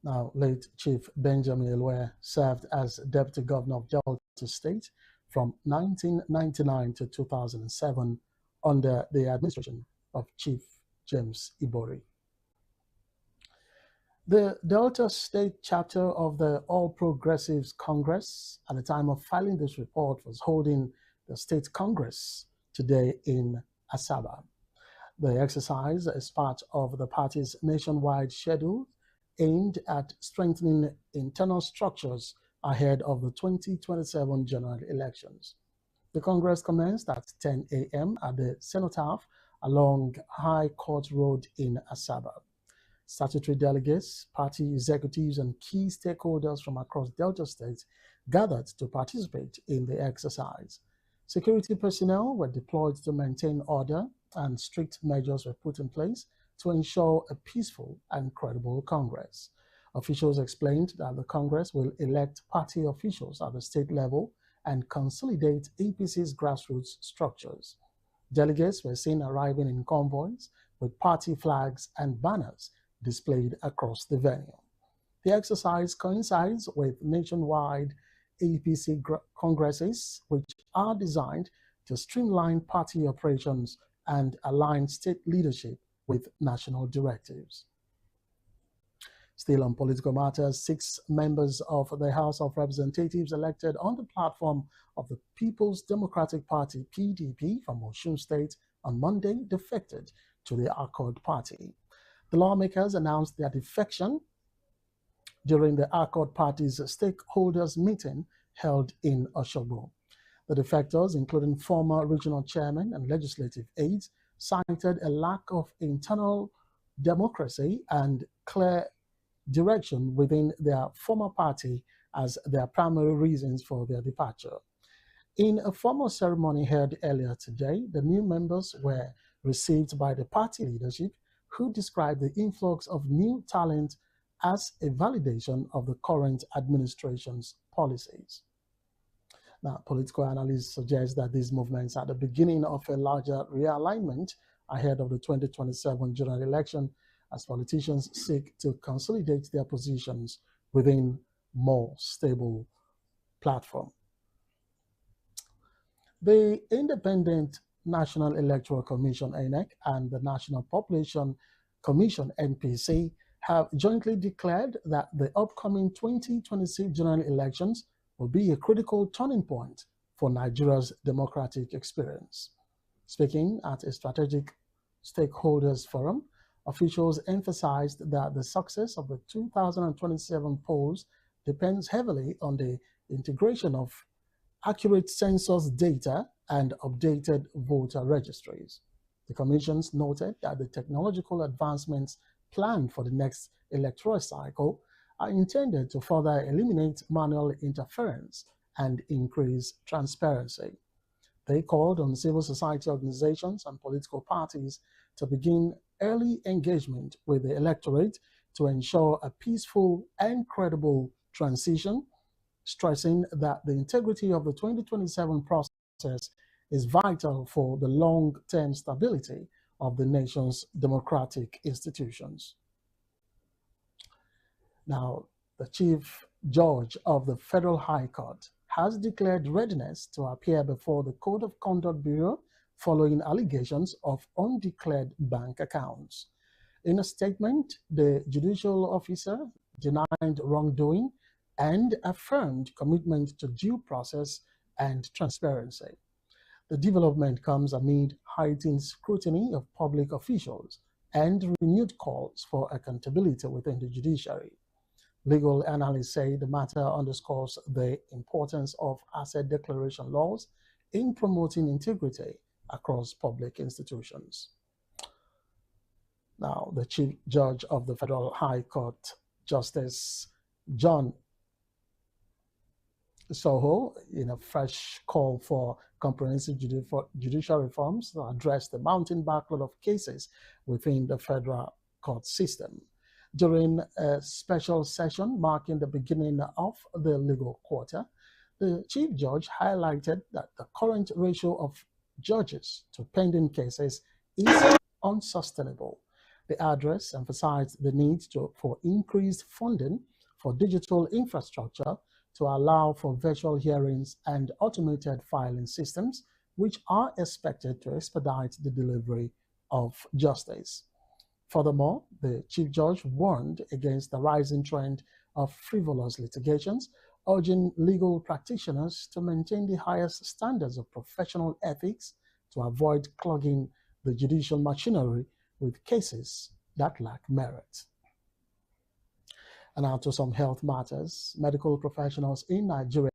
Now, late Chief Benjamin Elway served as Deputy Governor of Delta State from 1999 to 2007 under the administration of Chief James Ibori. The Delta State chapter of the All Progressives Congress, at the time of filing this report, was holding the State Congress today in Asaba. The exercise is part of the party's nationwide schedule aimed at strengthening internal structures ahead of the 2027 general elections. The Congress commenced at 10 a.m. at the Cenotaph along High Court Road in Asaba. Statutory delegates, party executives, and key stakeholders from across Delta State gathered to participate in the exercise. Security personnel were deployed to maintain order, and strict measures were put in place to ensure a peaceful and credible Congress. Officials explained that the Congress will elect party officials at the state level and consolidate APC's grassroots structures. Delegates were seen arriving in convoys with party flags and banners displayed across the venue. The exercise coincides with nationwide APC congresses, which are designed to streamline party operations and align state leadership with national directives. Still on political matters, 6 members of the House of Representatives elected on the platform of the People's Democratic Party, PDP, from Osun State on Monday defected to the Accord Party. The lawmakers announced their defection during the Accord Party's stakeholders meeting held in Osogbo. The defectors, including former regional chairmen and legislative aides, cited a lack of internal democracy and clear direction within their former party as their primary reasons for their departure. In a formal ceremony held earlier today, the new members were received by the party leadership, who described the influx of new talent as a validation of the current administration's policies. Now, political analysts suggest that these movements are the beginning of a larger realignment ahead of the 2027 general election, as politicians seek to consolidate their positions within more stable platform. The Independent National Electoral Commission, INEC, and the National Population Commission, NPC, have jointly declared that the upcoming 2026 general elections will be a critical turning point for Nigeria's democratic experience. Speaking at a strategic stakeholders forum, officials emphasized that the success of the 2027 polls depends heavily on the integration of accurate census data and updated voter registries. The commissions noted that the technological advancements planned for the next electoral cycle are intended to further eliminate manual interference and increase transparency. They called on civil society organizations and political parties to begin early engagement with the electorate to ensure a peaceful and credible transition, stressing that the integrity of the 2027 process is vital for the long-term stability of the nation's democratic institutions. Now, the Chief Judge of the Federal High Court has declared readiness to appear before the Code of Conduct Bureau following allegations of undeclared bank accounts. In a statement, the judicial officer denied wrongdoing and affirmed commitment to due process and transparency. The development comes amid heightened scrutiny of public officials and renewed calls for accountability within the judiciary. Legal analysts say the matter underscores the importance of asset declaration laws in promoting integrity across public institutions. Now, the Chief Judge of the Federal High Court, Justice John Soho, in a fresh call for comprehensive judicial reforms to address the mounting backlog of cases within the federal court system. During a special session marking the beginning of the legal quarter, the Chief Judge highlighted that the current ratio of judges to pending cases is unsustainable. The address emphasized the need for increased funding for digital infrastructure to allow for virtual hearings and automated filing systems, which are expected to expedite the delivery of justice. Furthermore, the Chief Judge warned against the rising trend of frivolous litigations, urging legal practitioners to maintain the highest standards of professional ethics to avoid clogging the judicial machinery with cases that lack merit. And now to some health matters. Medical professionals in Nigeria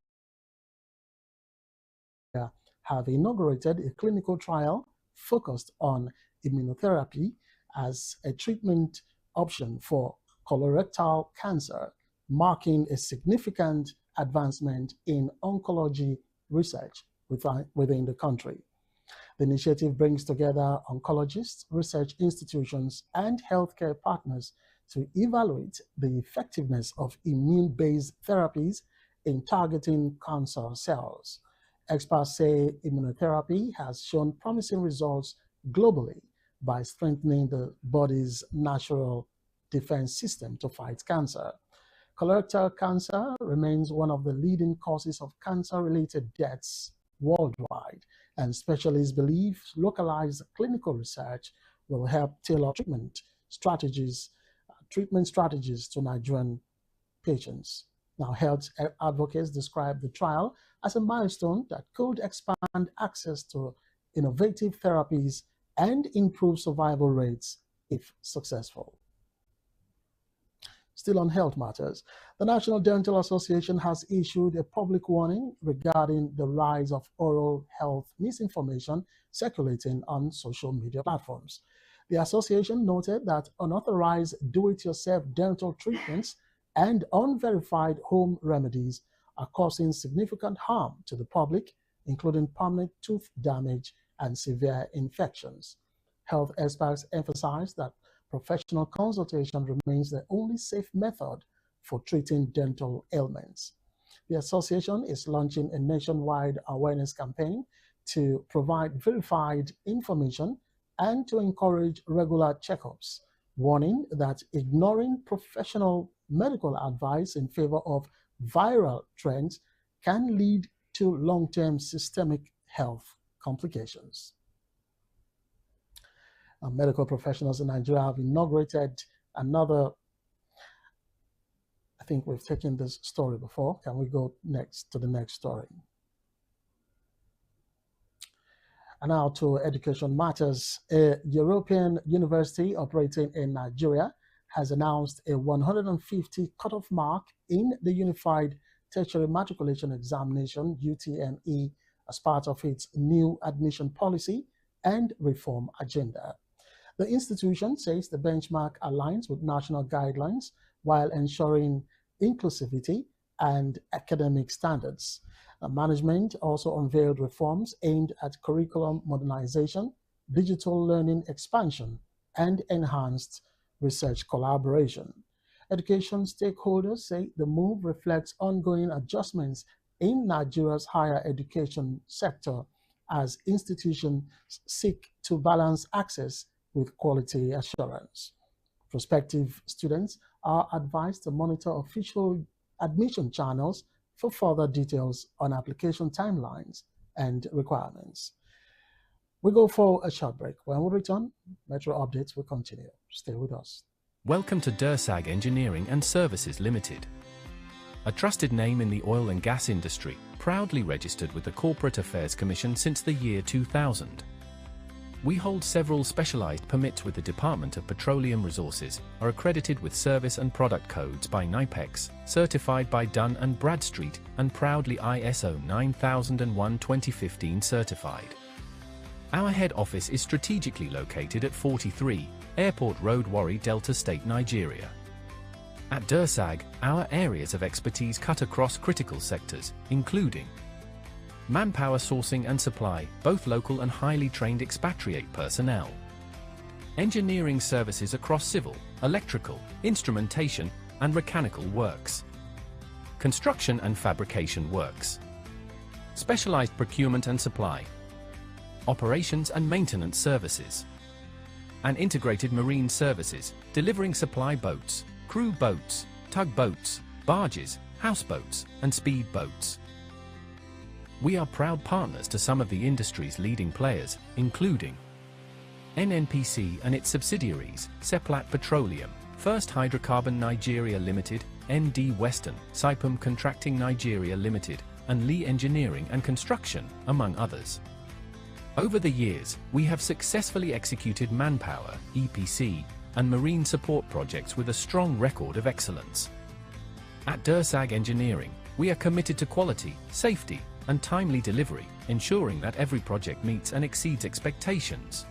have inaugurated a clinical trial focused on immunotherapy as a treatment option for colorectal cancer, marking a significant advancement in oncology research within the country. The initiative brings together oncologists, research institutions, and healthcare partners to evaluate the effectiveness of immune-based therapies in targeting cancer cells. Experts say immunotherapy has shown promising results globally by strengthening the body's natural defense system to fight cancer. Colorectal cancer remains one of the leading causes of cancer-related deaths worldwide, and specialists believe localized clinical research will help tailor treatment strategies to Nigerian patients. Now, health advocates describe the trial as a milestone that could expand access to innovative therapies and improve survival rates if successful. Still on health matters, the National Dental Association has issued a public warning regarding the rise of oral health misinformation circulating on social media platforms. The association noted that unauthorized do-it-yourself dental treatments and unverified home remedies are causing significant harm to the public, including permanent tooth damage and severe infections. Health experts emphasize that professional consultation remains the only safe method for treating dental ailments. The association is launching a nationwide awareness campaign to provide verified information and to encourage regular checkups, warning that ignoring professional medical advice in favor of viral trends can lead to long-term systemic health complications. Medical professionals in Nigeria have inaugurated another, I think we've taken this story before. Can we go next to the next story? And now to education matters. A European university operating in Nigeria has announced a 150 cutoff mark in the Unified Tertiary Matriculation Examination, UTME, as part of its new admission policy and reform agenda. The institution says the benchmark aligns with national guidelines while ensuring inclusivity and academic standards. Management also unveiled reforms aimed at curriculum modernization, digital learning expansion, and enhanced research collaboration. Education stakeholders say the move reflects ongoing adjustments in Nigeria's higher education sector as institutions seek to balance access with quality assurance. Prospective students are advised to monitor official admission channels for further details on application timelines and requirements. We go for a short break. When we return, Metro Updates will continue. Stay with us. Welcome to Dursag Engineering and Services Limited, a trusted name in the oil and gas industry, proudly registered with the Corporate Affairs Commission since the year 2000. We hold several specialized permits with the Department of Petroleum Resources, are accredited with service and product codes by NIPEX, certified by Dun & Bradstreet, and proudly ISO 9001:2015 certified. Our head office is strategically located at 43 Airport Road, Warri, Delta State, Nigeria. At Dursag, our areas of expertise cut across critical sectors, including manpower sourcing and supply, both local and highly trained expatriate personnel. Engineering services across civil, electrical, instrumentation, and mechanical works. Construction and fabrication works. Specialized procurement and supply. Operations and maintenance services. and integrated marine services, delivering supply boats, crew boats, tugboats, barges, houseboats, and speedboats. We are proud partners to some of the industry's leading players, including NNPC and its subsidiaries, Seplat Petroleum, First Hydrocarbon Nigeria Limited, MD Western, Saipem Contracting Nigeria Limited, and Lee Engineering and Construction, among others. Over the years, we have successfully executed manpower, EPC, and marine support projects with a strong record of excellence. At Dursag Engineering, we are committed to quality, safety, and timely delivery, ensuring that every project meets and exceeds expectations.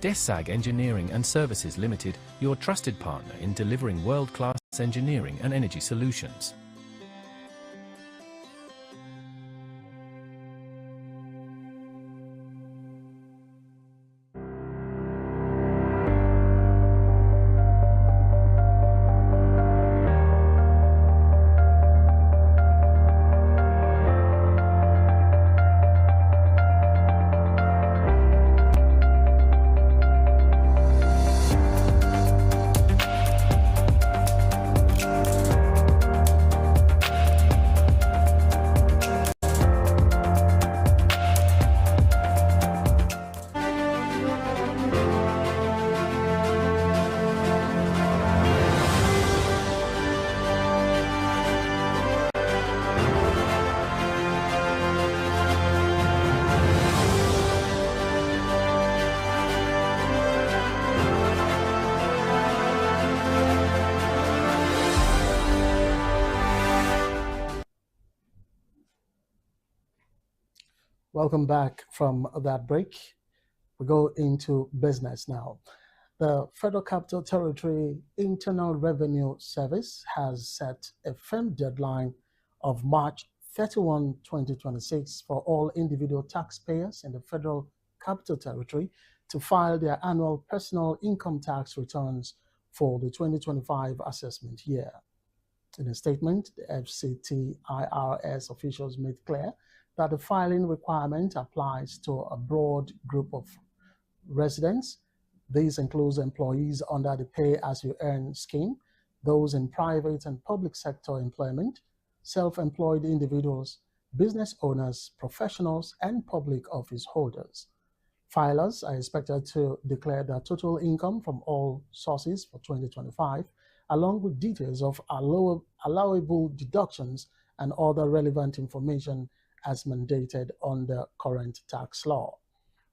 Dursag Engineering and Services Limited, your trusted partner in delivering world-class engineering and energy solutions. Welcome back from that break. We go into business now. The Federal Capital Territory Internal Revenue Service has set a firm deadline of March 31, 2026 for all individual taxpayers in the Federal Capital Territory to file their annual personal income tax returns for the 2025 assessment year. In a statement, the FCT IRS officials made clear that the filing requirement applies to a broad group of residents. These include employees under the pay-as-you-earn scheme, those in private and public sector employment, self-employed individuals, business owners, professionals, and public office holders. Filers are expected to declare their total income from all sources for 2025, along with details of allowable deductions and other relevant information as mandated under current tax law.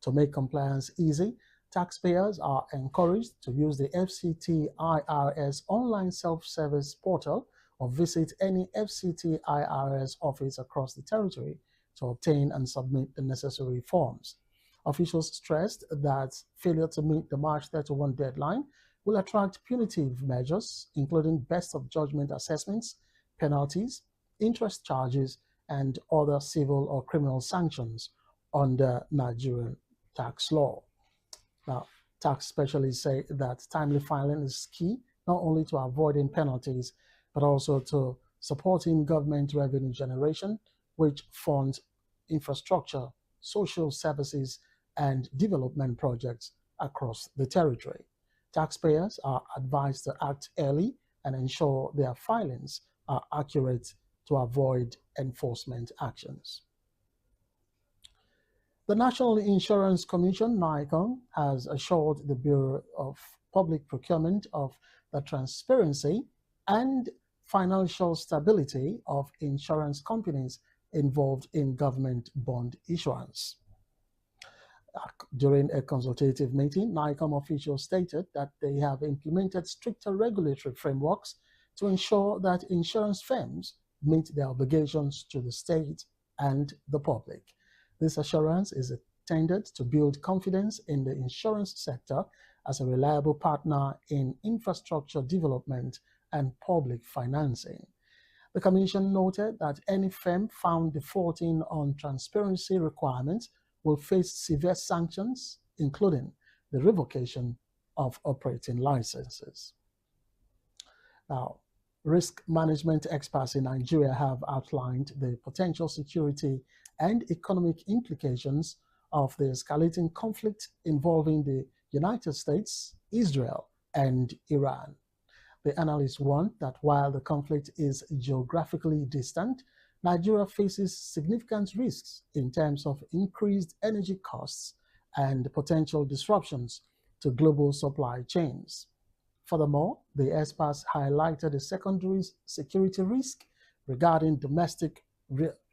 To make compliance easy, taxpayers are encouraged to use the FCT IRS online self-service portal or visit any FCT IRS office across the territory to obtain and submit the necessary forms. Officials stressed that failure to meet the March 31 deadline will attract punitive measures, including best of judgment assessments, penalties, interest charges, and other civil or criminal sanctions under Nigerian tax law. Now, tax specialists say that timely filing is key, not only to avoiding penalties, but also to supporting government revenue generation, which funds infrastructure, social services, and development projects across the territory. Taxpayers are advised to act early and ensure their filings are accurate to avoid enforcement actions. The National Insurance Commission, NICOM, has assured the Bureau of Public Procurement of the transparency and financial stability of insurance companies involved in government bond issuance. During a consultative meeting, NICOM officials stated that they have implemented stricter regulatory frameworks to ensure that insurance firms meet their obligations to the state and the public. This assurance is intended to build confidence in the insurance sector as a reliable partner in infrastructure development and public financing. The Commission noted that any firm found defaulting on transparency requirements will face severe sanctions, including the revocation of operating licenses. Now, risk management experts in Nigeria have outlined the potential security and economic implications of the escalating conflict involving the United States, Israel, and Iran. The analysts warned that while the conflict is geographically distant, Nigeria faces significant risks in terms of increased energy costs and potential disruptions to global supply chains. Furthermore, the experts highlighted a secondary security risk regarding domestic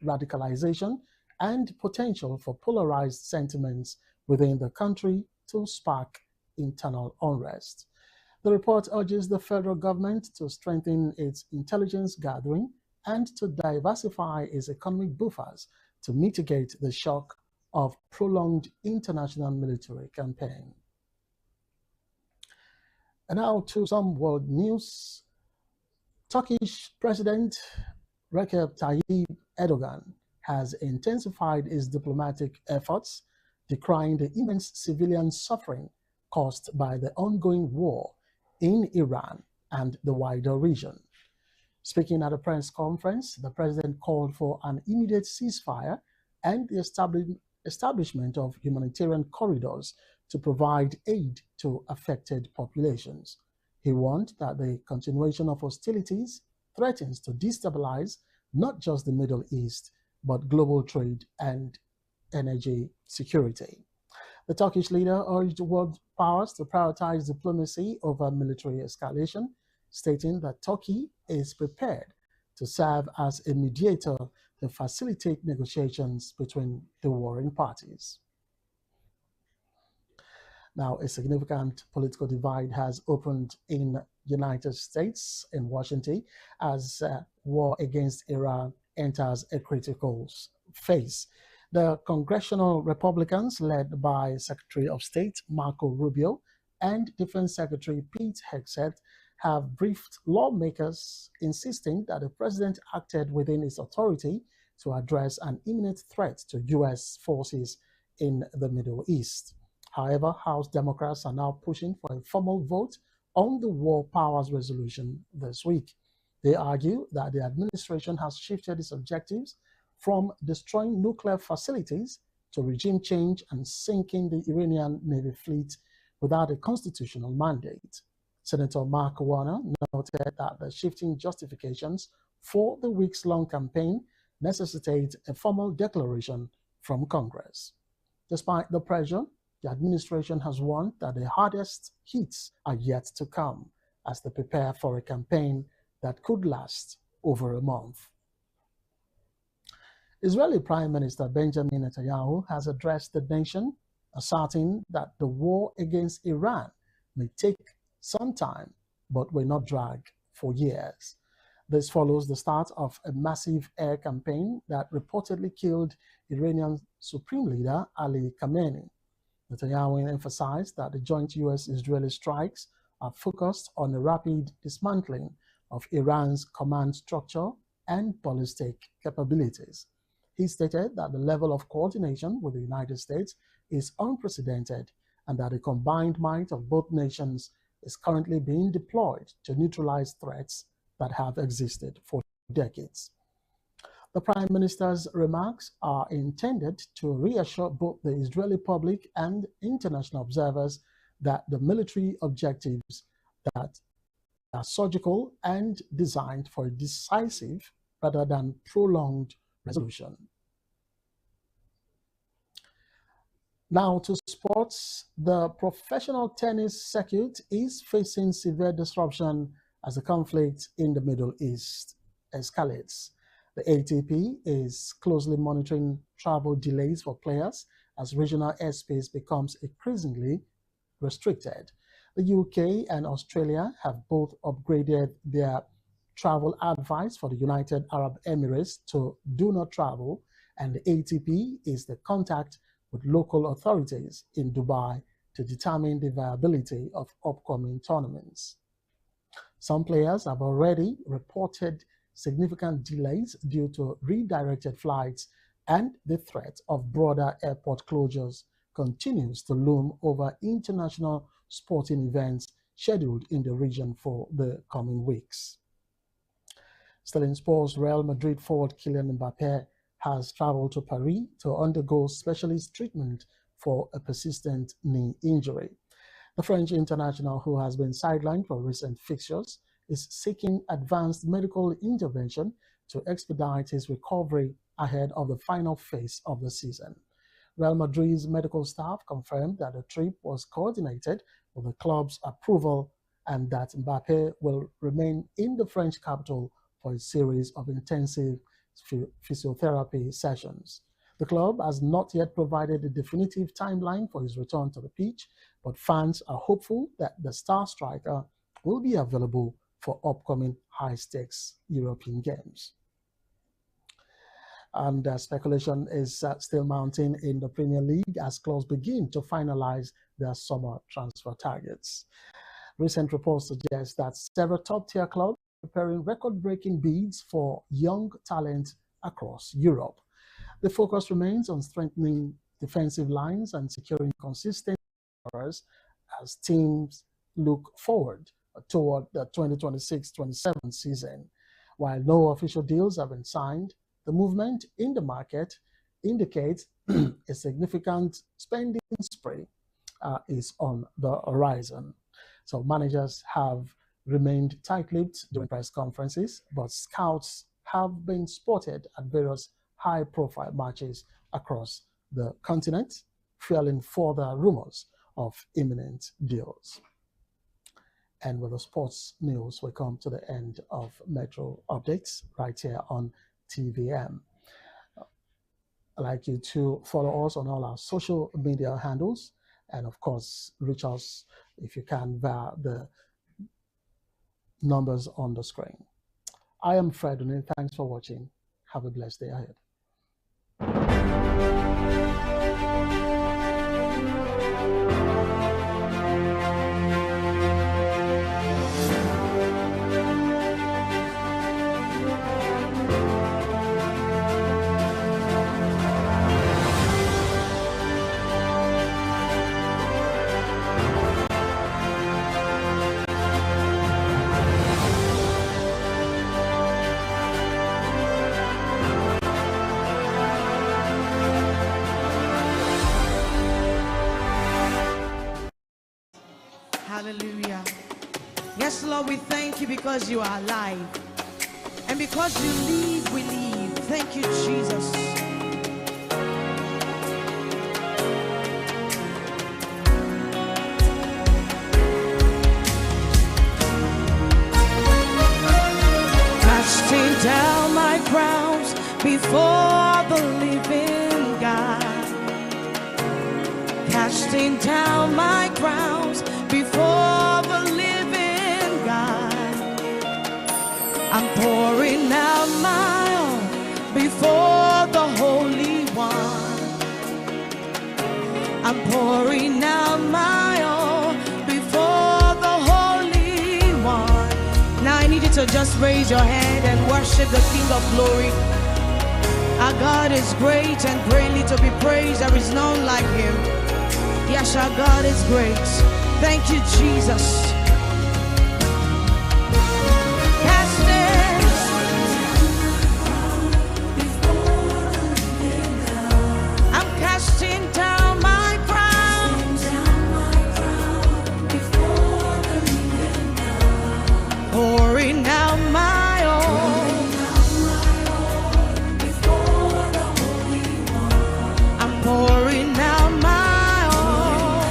radicalization and potential for polarized sentiments within the country to spark internal unrest. The report urges the federal government to strengthen its intelligence gathering and to diversify its economic buffers to mitigate the shock of prolonged international military campaign. And now to some world news. Turkish President Recep Tayyip Erdogan has intensified his diplomatic efforts, decrying the immense civilian suffering caused by the ongoing war in Iran and the wider region. Speaking at a press conference, the president called for an immediate ceasefire and the establishment of humanitarian corridors to provide aid to affected populations. He warned that the continuation of hostilities threatens to destabilize not just the Middle East, but global trade and energy security. The Turkish leader urged world powers to prioritize diplomacy over military escalation, stating that Turkey is prepared to serve as a mediator to facilitate negotiations between the warring parties. Now, a significant political divide has opened in the United States, in Washington, as war against Iran enters a critical phase. The congressional Republicans, led by Secretary of State Marco Rubio and Defense Secretary Pete Hegseth, have briefed lawmakers insisting that the president acted within his authority to address an imminent threat to U.S. forces in the Middle East. However, House Democrats are now pushing for a formal vote on the War Powers Resolution this week. They argue that the administration has shifted its objectives from destroying nuclear facilities to regime change and sinking the Iranian Navy fleet without a constitutional mandate. Senator Mark Warner noted that the shifting justifications for the weeks-long campaign necessitate a formal declaration from Congress. Despite the pressure, the administration has warned that the hardest hits are yet to come as they prepare for a campaign that could last over a month. Israeli Prime Minister Benjamin Netanyahu has addressed the nation, asserting that the war against Iran may take some time, but will not drag for years. This follows the start of a massive air campaign that reportedly killed Iranian Supreme Leader Ali Khamenei. Netanyahu emphasized that the joint U.S.-Israeli strikes are focused on the rapid dismantling of Iran's command structure and ballistic capabilities. He stated that the level of coordination with the United States is unprecedented and that the combined might of both nations is currently being deployed to neutralize threats that have existed for decades. The Prime Minister's remarks are intended to reassure both the Israeli public and international observers that the military objectives that are surgical and designed for a decisive rather than prolonged resolution. Now to sports. The professional tennis circuit is facing severe disruption as the conflict in the Middle East escalates. The ATP is closely monitoring travel delays for players as regional airspace becomes increasingly restricted. The UK and Australia have both upgraded their travel advice for the United Arab Emirates to do not travel, and the ATP is the contact with local authorities in Dubai to determine the viability of upcoming tournaments. Some players have already reported significant delays due to redirected flights, and the threat of broader airport closures continues to loom over international sporting events scheduled in the region for the coming weeks. Still in sports, Real Madrid forward Kylian Mbappé has traveled to Paris to undergo specialist treatment for a persistent knee injury. The French international, who has been sidelined for recent fixtures, is seeking advanced medical intervention to expedite his recovery ahead of the final phase of the season. Real Madrid's medical staff confirmed that the trip was coordinated with the club's approval and that Mbappe will remain in the French capital for a series of intensive physiotherapy sessions. The club has not yet provided a definitive timeline for his return to the pitch, but fans are hopeful that the star striker will be available for upcoming high-stakes European games. And speculation is still mounting in the Premier League as clubs begin to finalize their summer transfer targets. Recent reports suggest that several top-tier clubs are preparing record-breaking bids for young talent across Europe. The focus remains on strengthening defensive lines and securing consistent scorers as teams look forward toward the 2026-27 season. While no official deals have been signed, the movement in the market indicates a significant spending spree is on the horizon. So managers have remained tight-lipped during press conferences, but scouts have been spotted at various high-profile matches across the continent, fueling further rumors of imminent deals. And with the sports news, we come to the end of Metro Updates right here on TVM. I'd like you to follow us on all our social media handles and, of course, reach us if you can via the numbers on the screen. I am Fred O'Neill. Thanks for watching. Have a blessed day ahead. Hallelujah. Yes, Lord, we thank you because you are alive. And because you live, we live. Thank you, Jesus. Casting down my crowns before the living God. Casting down my crowns before the living God. I'm pouring out my own before the Holy One. I'm pouring out my own before the Holy One. Now I need you to just raise your hand and worship the King of Glory. Our God is great and greatly to be praised. There is none like him. Yes, our God is great. Thank you, Jesus. I'm casting down my crown, pouring out my own. I'm pouring out my own.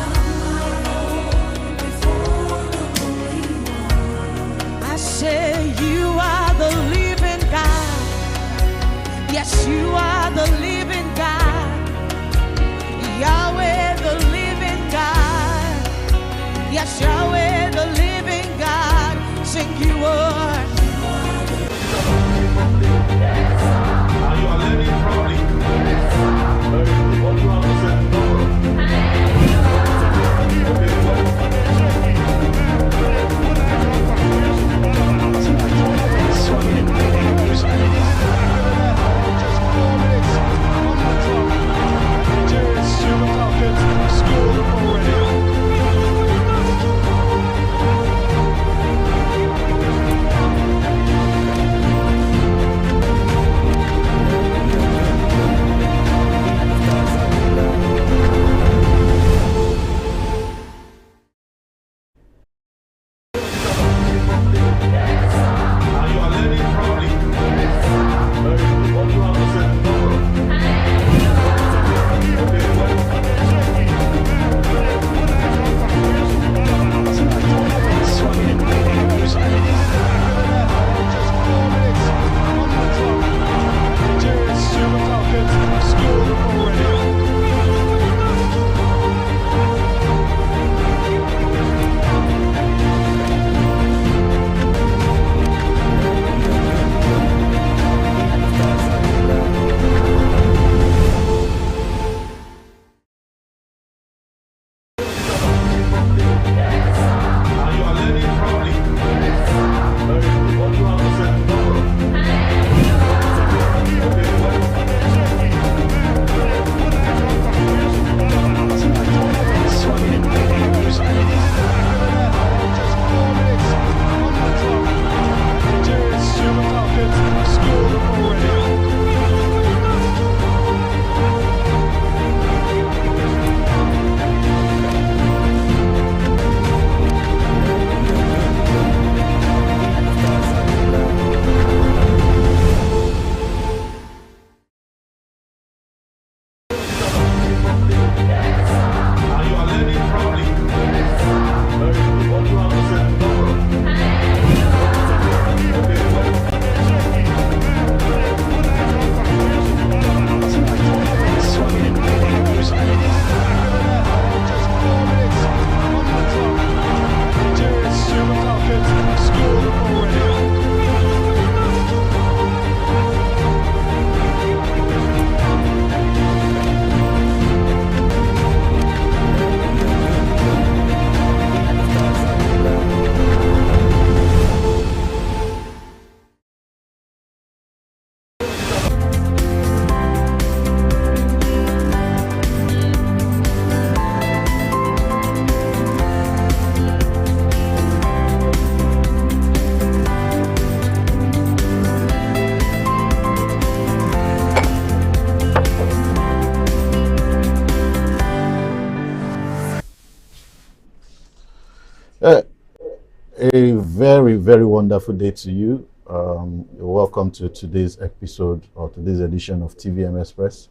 very, very wonderful day to you. You're welcome to today's episode or today's edition of TVM Express.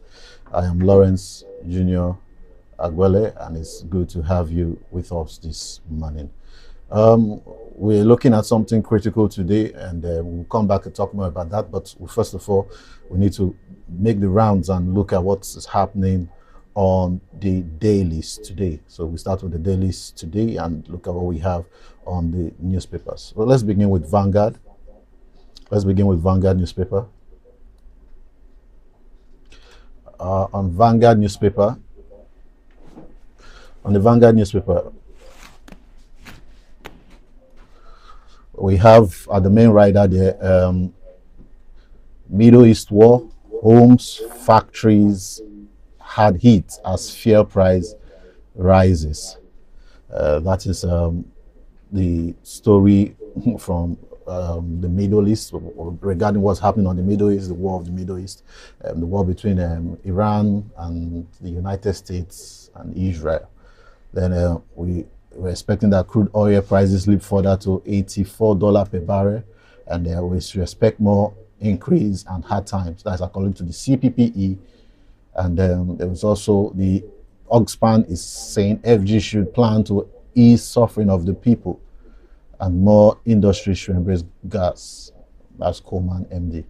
I am Lawrence Junior Aguele, and it's good to have you with us this morning. We're looking at something critical today, and we'll come back and talk more about that. But first of all, we need to make the rounds and look at what is happening on the dailies today. So we start with the dailies today and look at what we have on the newspapers. So let's begin with Vanguard. Let's begin with Vanguard newspaper. On the Vanguard newspaper, we have at the main rider there, Middle East war, homes, factories had hit as fuel price rises. That is the story from the Middle East regarding what's happening on the Middle East, the war of the Middle East, the war between Iran and the United States and Israel. Then we were expecting that crude oil prices slip further to $84 per barrel, and we expect more increase and hard times. That's according to the CPPE. And there was also the Oxfam is saying FG should plan to ease suffering of the people, and more industry should embrace gas. That's Coleman, MD.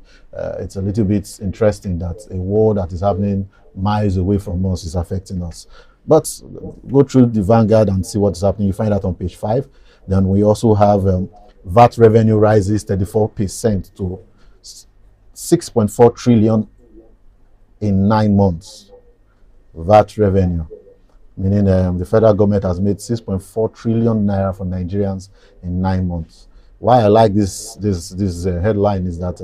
It's a little bit interesting that a war that is happening miles away from us is affecting us. But go through the Vanguard and see what's happening. You find that on page 5. Then we also have VAT revenue rises 34% to 6.4 trillion in 9 months. VAT revenue, meaning the federal government has made 6.4 trillion naira for Nigerians in 9 months. Why I like this headline is that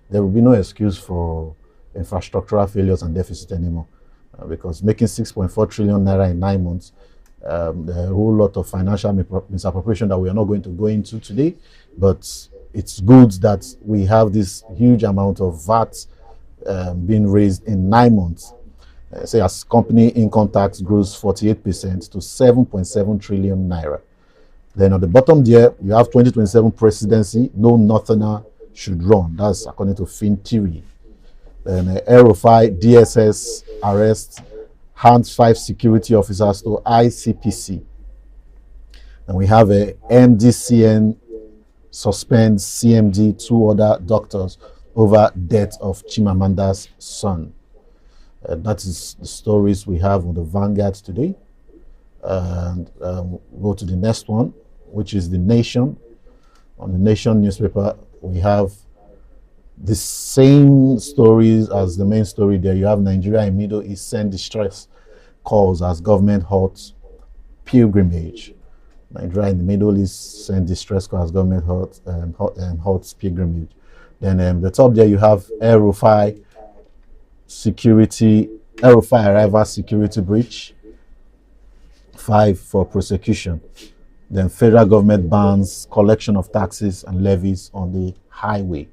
there will be no excuse for infrastructural failures and deficit anymore, because making 6.4 trillion naira in 9 months, a whole lot of financial misappropriation that we are not going to go into today, but it's good that we have this huge amount of VAT being raised in 9 months. Say as company income tax grows 48% to 7.7 trillion naira. Then on the bottom there, you have 2027 presidency, no northerner should run. That's according to FinTiri. Then Aerofy DSS arrests, hands 5 security officers to ICPC. And we have a MDCN suspends CMD, 2 other doctors over death of Chimamanda's son. That is the stories we have on the Vanguard today. And go to the next one, which is The Nation. On the Nation newspaper, we have the same stories as the main story there. You have Nigeria and Middle East send distress calls as government halts pilgrimage. Nigeria and the Middle East send distress calls as government halts pilgrimage. Then the top there you have Aerofy arrival security breach, 5 for prosecution. Then federal government bans collection of taxes and levies on the highway.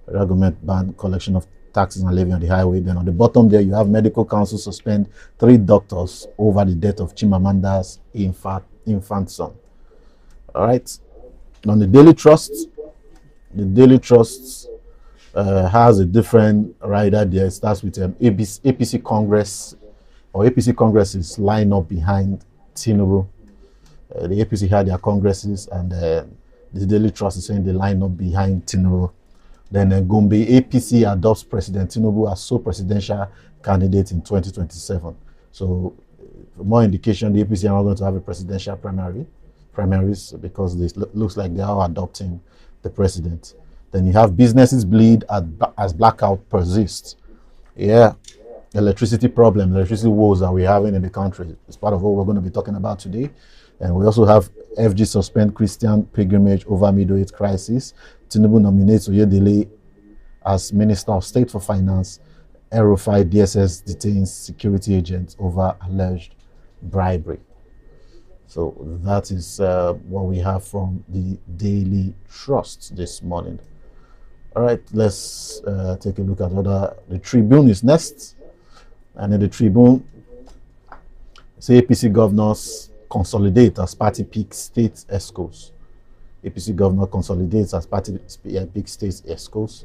Federal government ban collection of taxes and levy on the highway. Then on the bottom there you have Medical Council suspend 3 doctors over the death of Chimamanda's infant son. All right. On the Daily Trust, has a different rider there. It starts with APC Congress, or APC Congresses line up behind Tinubu. The APC had their congresses, and the Daily Trust is saying they line up behind Tinubu. Then Gombe APC adopts President Tinubu as sole presidential candidate in 2027. So for more indication, the APC are not going to have a presidential primaries because it looks like they are adopting the president. Then you have businesses bleed as blackout persists. Yeah, electricity woes that we're having in the country. It's part of what we're going to be talking about today. And we also have FG suspend Christian pilgrimage over Middle East crisis. Tinubu nominates Oyedele as Minister of State for Finance. Aerofy DSS detains security agents over alleged bribery. So that is what we have from the Daily Trust this morning. All right, let's take a look at the Tribune is next. And in the Tribune, say APC governors consolidate as party peak state escorts. APC governor consolidates as part of big states ESCOs.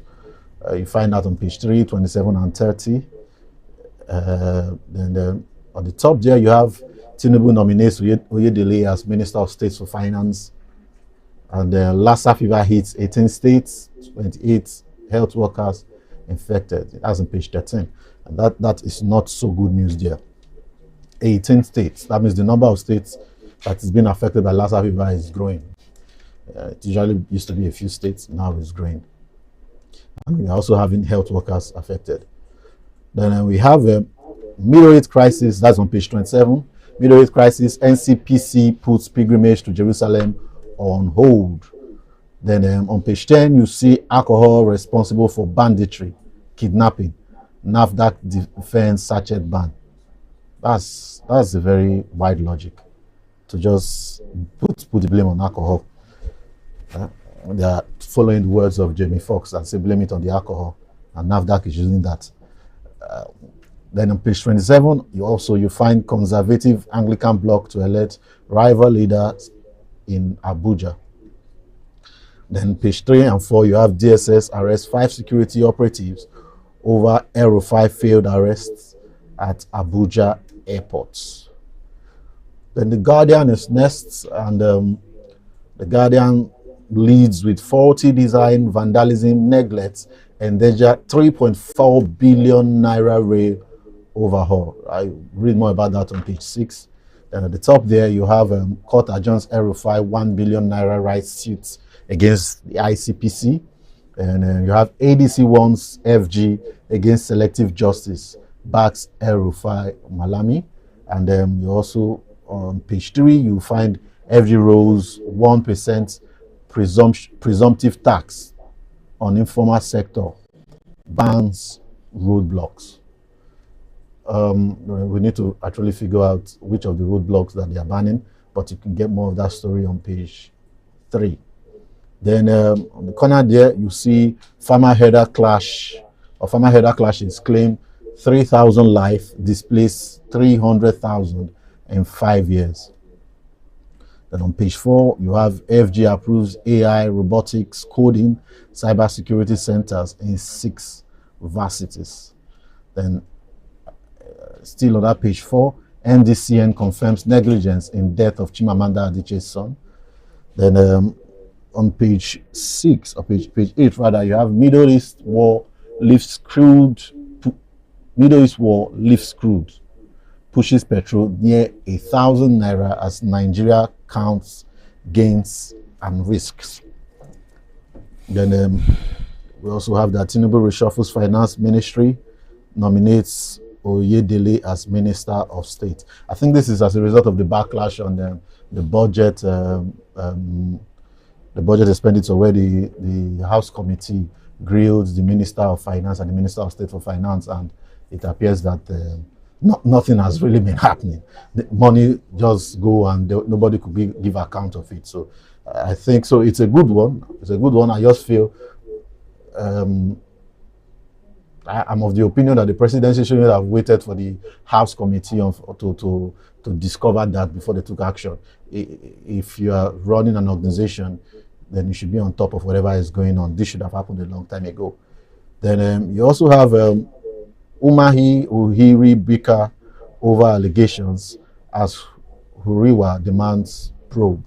You find that on page 3, 27 and 30. Then on the top there, you have Tinubu nominates Oyedele as Minister of State for Finance. And Lassa fever hits 18 states, 28 health workers infected. That's on page 13. And that is not so good news there. 18 states. That means the number of states that is being affected by Lassa fever is growing. It usually used to be a few states, now it's growing. And we're also having health workers affected. Then we have a Middle East crisis, that's on page 27. Middle East crisis, NCPC puts pilgrimage to Jerusalem on hold. Then on page 10, you see alcohol responsible for banditry, kidnapping, NAFDAC defense sachet ban. That's a very wide logic to just put the blame on alcohol. They are following the words of Jamie Foxx and say blame it on the alcohol, and NAFDAC is using that. Then on page 27, you find conservative Anglican bloc to elect rival leaders in Abuja. Then page 3 and 4, you have DSS arrest 5 security operatives over El-Rufai failed arrests at Abuja airports. Then the Guardian is next, and the Guardian leads with faulty design, vandalism, neglect, endanger 3.4 billion naira rail overhaul. I read more about that on page 6. Then at the top there, you have court adjourns El-Rufai 1 billion naira rights suits against the ICPC. And you have ADC wants FG against selective justice, backs El-Rufai Malami. And then you also, on page 3, you find FG rose 1% presumptive tax on informal sector, bans roadblocks. We need to actually figure out which of the roadblocks that they are banning, but you can get more of that story on page 3. Then on the corner there, you see farmer header clash, or farmer header clashes claim 3,000 life displaced 300,000 in 5 years. Then on page 4, you have FG approves AI, robotics, coding, cybersecurity centers in 6 varsities. Then still on that page 4, NDCN confirms negligence in death of Chimamanda Adichie's son. Then on page 6, or page 8 rather, you have Middle East war lifts crude, pushes petrol near 1,000 naira as Nigeria counts gains and risks. Then we also have that Tinubu reshuffles finance ministry, nominates Oyedele as Minister of State. I think this is as a result of the backlash on the budget, the budget expenditure, where the House Committee grilled the Minister of Finance and the Minister of State for Finance, and it appears that nothing has really been happening. The money just go and nobody could give account of it. So I think so. It's a good one. It's a good one. I just feel I'm of the opinion that the presidency should have waited for the House Committee to discover that before they took action. If you are running an organization, then you should be on top of whatever is going on. This should have happened a long time ago. Then you also have Umahi Uhiri Bika over allegations as Huriwa demands probe.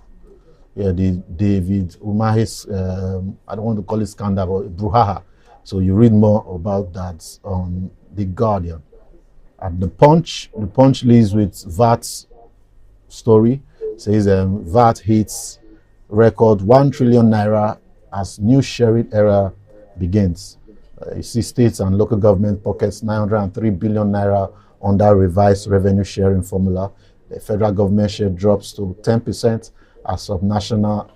Yeah, the David Umahi's, I don't want to call it scandal, but brouhaha. So you read more about that on The Guardian. At the Punch leads with VAT's story. It says VAT hits record 1 trillion naira as new sharing era begins. You see states and local government pockets 903 billion naira under revised revenue sharing formula. The federal government share drops to 10% as subnational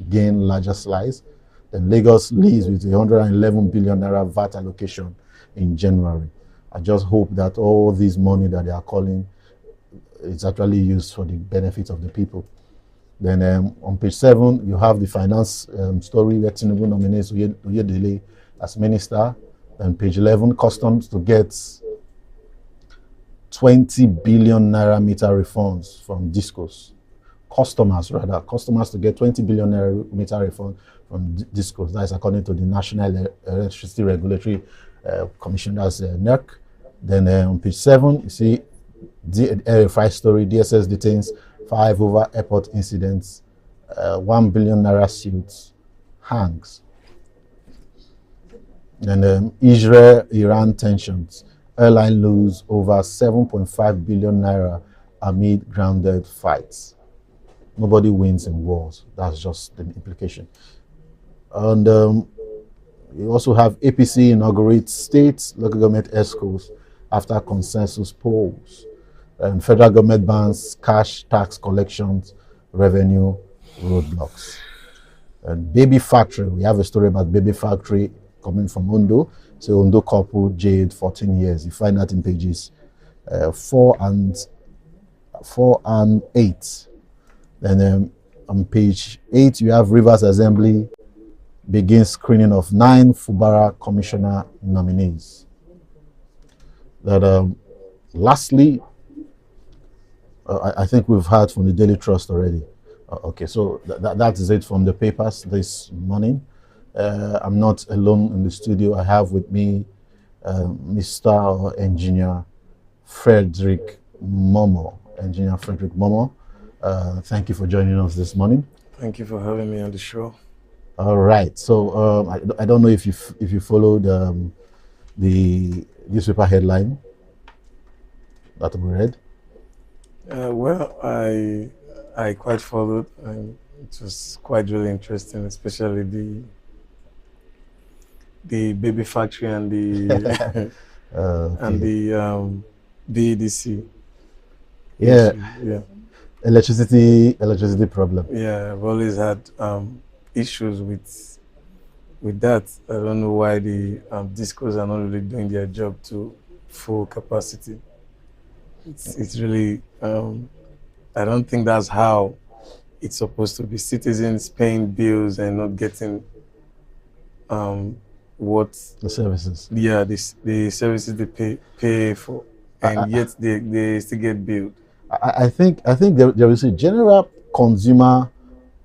gain larger slice. Then Lagos leads with 111 billion naira VAT allocation in January. I just hope that all this money that they are calling is actually used for the benefit of the people. Then on page 7, you have the finance story where Tinubu nominates Oyedele as minister. Then page 11, customs to get 20 billion naira meter refunds from discos. customers to get 20 billion naira meter refund from DisCos. That is according to the National Electricity Regulatory Commission, that's NERC. Then on page 7, you see the RFI story. DSS detains 5 over airport incidents. 1 billion naira suits hangs. And Israel-Iran tensions. Airline lose over 7.5 billion naira amid grounded fights. Nobody wins in wars. That's just the implication. And you also have APC inaugurates state local government ESCOs after consensus polls. And federal government bans cash tax collections, revenue roadblocks. And Baby Factory, we have a story about Baby Factory coming from Ondo. So Ondo couple jailed 14 years. You find that in pages 4 and 8. Then on page 8, you have Rivers Assembly begins screening of 9 Fubara Commissioner nominees. That lastly, I think we've heard from the Daily Trust already. Okay, so that is it from the papers this morning. I'm not alone in the studio. I have with me Mr. or Engineer Frederick Momo. Engineer Frederick Momo. Thank you for joining us this morning. Thank you for having me on the show. All right. So I don't know if you followed the newspaper headline that we read. Well, I quite followed, and it was quite really interesting, especially the Baby Factory and the Okay. and the BEDC. Yeah. Yeah. Electricity problem. Yeah, I've always had issues with that. I don't know why the DisCos are not really doing their job to full capacity. It's really I don't think that's how it's supposed to be. Citizens paying bills and not getting what The services. the services they pay for, and yet they still get billed. I think there is a general consumer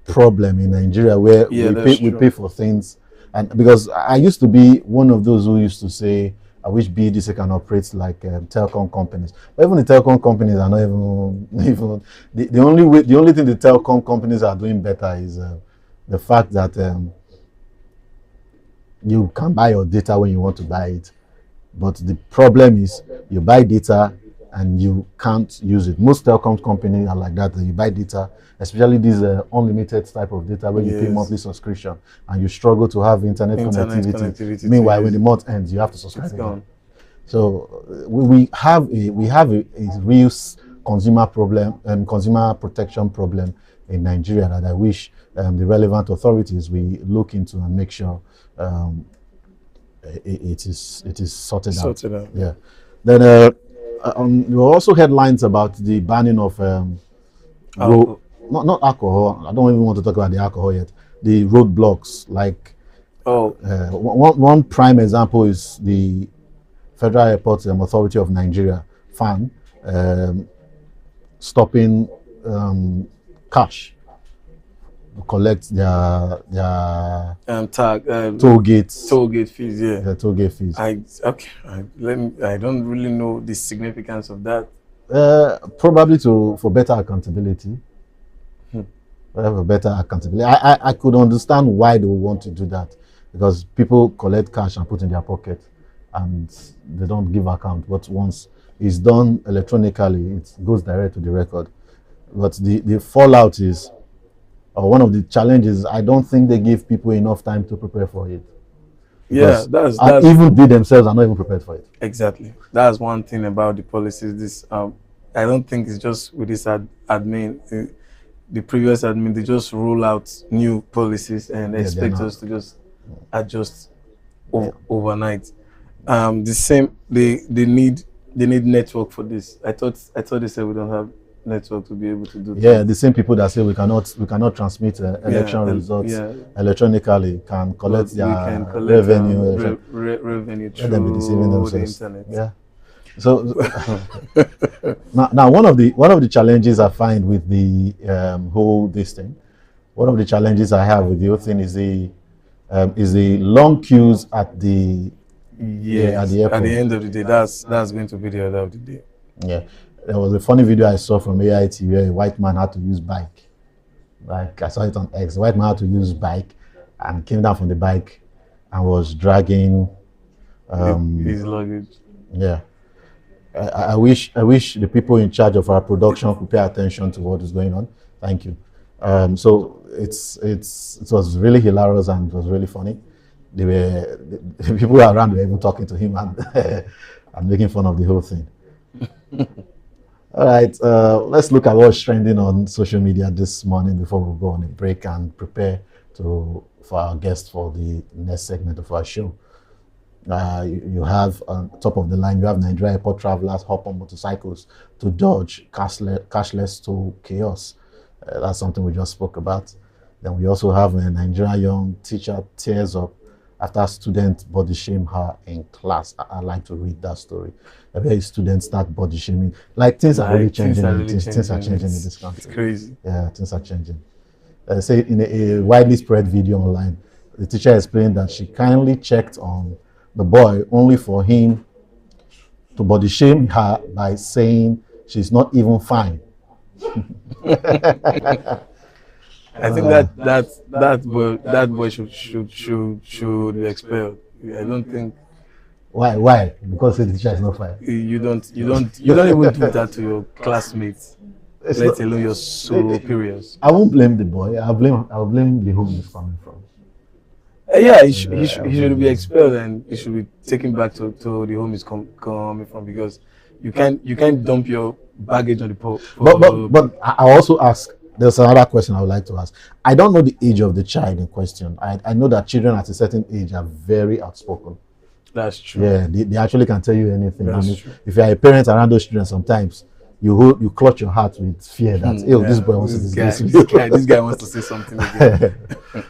problem in Nigeria where Yeah, we pay for things, and because I used to be one of those who used to say I wish BDC can operate like telecom companies, but even the telecom companies are not even the only thing the telecom companies are doing better is the fact that you can buy your data when you want to buy it, but the problem is you buy data and you can't use it. Most telecom companies are like that. You buy data, especially these unlimited type of data where you pay monthly subscription and you struggle to have internet connectivity. Meanwhile, when the month ends, you have to subscribe again. So we have a real consumer problem and consumer protection problem in Nigeria that I wish the relevant authorities we look into and make sure it is sorted out. Yeah. Then there were also headlines about the banning of not alcohol. I don't even want to talk about the alcohol yet. The roadblocks, like one prime example is the Federal Airports Authority of Nigeria (FAN) stopping cash to collect their toll gate fees. Yeah, the toll gate fees. I don't really know the significance of that. Probably for better accountability. For better accountability. I could understand why they would want to do that, because people collect cash and put in their pocket and they don't give account. But once it's done electronically, it goes direct to the record. But the fallout is, or one of the challenges, I don't think they give people enough time to prepare for it. Yeah, that's even they themselves are not even prepared for it. Exactly. That's one thing about the policies. This I don't think it's just with this admin. The previous admin, they just roll out new policies and expect us to just adjust overnight. The same, they need network for this. I thought they said we don't have network to be able to do that. Yeah, the same people that say we cannot transmit election results electronically can collect their revenue. Revenue through them be deceiving themselves. the internet. Yeah. So now one of the challenges I find with the whole this thing, one of the challenges I have with the whole thing is the long queues at the Yes, at the airport. at the end of the day, that's going to be the order of the day. Yeah, there was a funny video I saw from AIT where a white man had to use bike. Like I saw it on X. The white man had to use bike and came down from the bike and was dragging His luggage. yeah. I wish the people in charge of our production could pay attention to what is going on. Thank you. So it was really hilarious and it was really funny. The people around were even talking to him and and making fun of the whole thing. All right, let's look at what's trending on social media this morning before we go on a break and prepare for our guest for the next segment of our show. You have on top of the line, you have Nigeria airport travelers hop on motorcycles to dodge cashless to chaos. That's something we just spoke about. Then we also have a Nigerian young teacher tears up after students body shame her in class. I like to read that story. Where students start body shaming. Like things are really changing. Things are changing in this country. It's crazy. Yeah, things are changing. Say in a widely spread video online, the teacher explained that she kindly checked on the boy only for him to body shame her by saying she's not even fine. I think that boy should be expelled. I don't think Why? Because the teacher is not fine. you don't even do that to your classmates, It's let not- alone your superiors. I won't blame the boy. I'll blame the home he's coming from. Yeah, he should be expelled and he should be taken back to the home he's coming from, because you can't dump your baggage on the But I also ask. There's another question I would like to ask. I don't know the age of the child in question. I know that children at a certain age are very outspoken. That's true. Yeah, they actually can tell you anything. That's I mean, true. if you are a parent around those children, sometimes you clutch your heart with fear that this boy wants to disgrace you. This guy wants to say something again.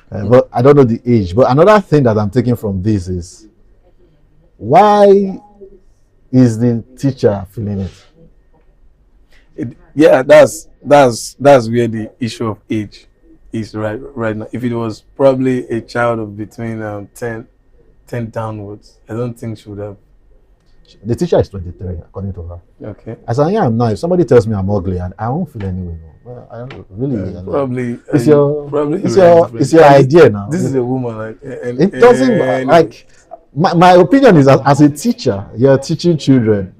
But I don't know the age. But another thing that I'm taking from this is, why is the teacher feeling it? Yeah, that's where the issue of age is right now. If it was probably a child of between 10 downwards, I don't think she would have. The teacher is 23, according to her. Okay. As I am now, if somebody tells me I'm ugly, and I won't feel any way. Well, I don't really. I don't know. Probably. It's your probably it's your idea now. This is a woman. Like, It doesn't like my opinion is, as a teacher, you're teaching children.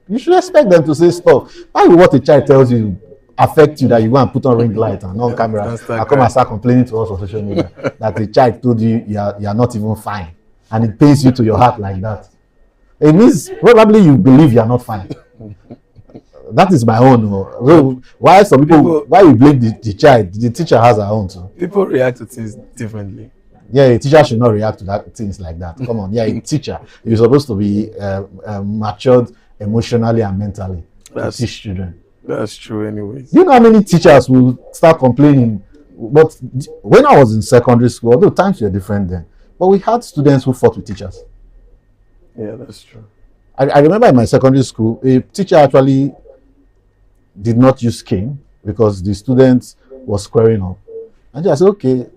You should expect them to say stuff. Why would what a child tells you affect you that you go and put on ring light and on camera and come and start complaining to us on social media that the child told you you are not even fine, and it pains you to your heart like that? It means probably you believe you are not fine. That is my own. So why some people why you blame the child? The teacher has her own too. People react to things differently. Yeah, a teacher should not react to things like that. Come on, yeah, a teacher, you're supposed to be matured emotionally and mentally to teach children. That's true, anyways. Do you know how many teachers will start complaining? But when I was in secondary school, although times were different then, but we had students who fought with teachers. Yeah, that's true. I remember in my secondary school, a teacher actually did not use cane because the students were squaring up. And I said, okay,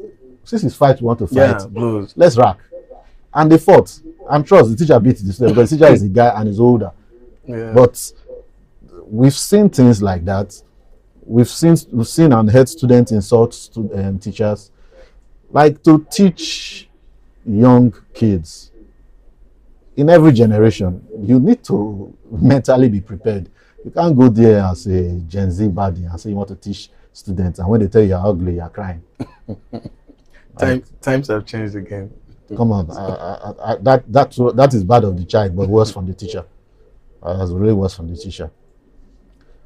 since it's fight, we want to fight. Yeah, blows. Let's rack. And they fought. I'm sure the teacher beat the student because the teacher is a guy and is older. Yeah. But we've seen things like that. We've seen and heard students insult teachers. Like, to teach young kids in every generation, you need to mentally be prepared. You can't go there as a Gen Z baddie and say you want to teach students, and when they tell you you're ugly, you're crying. Times have changed again. Come on, that is bad of the child, but worse from the teacher. That's really worse from the teacher.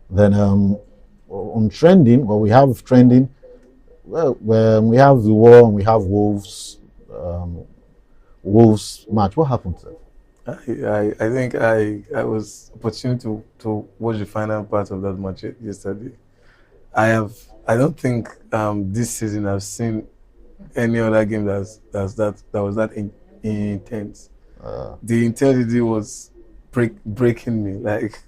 Then on trending, we have trending. Well, we have the war and we have Wolves match. What happened to that? I think I was opportunity to watch the final part of that match yesterday. I don't think this season I've seen any other game that was that intense. The intensity was breaking me. Like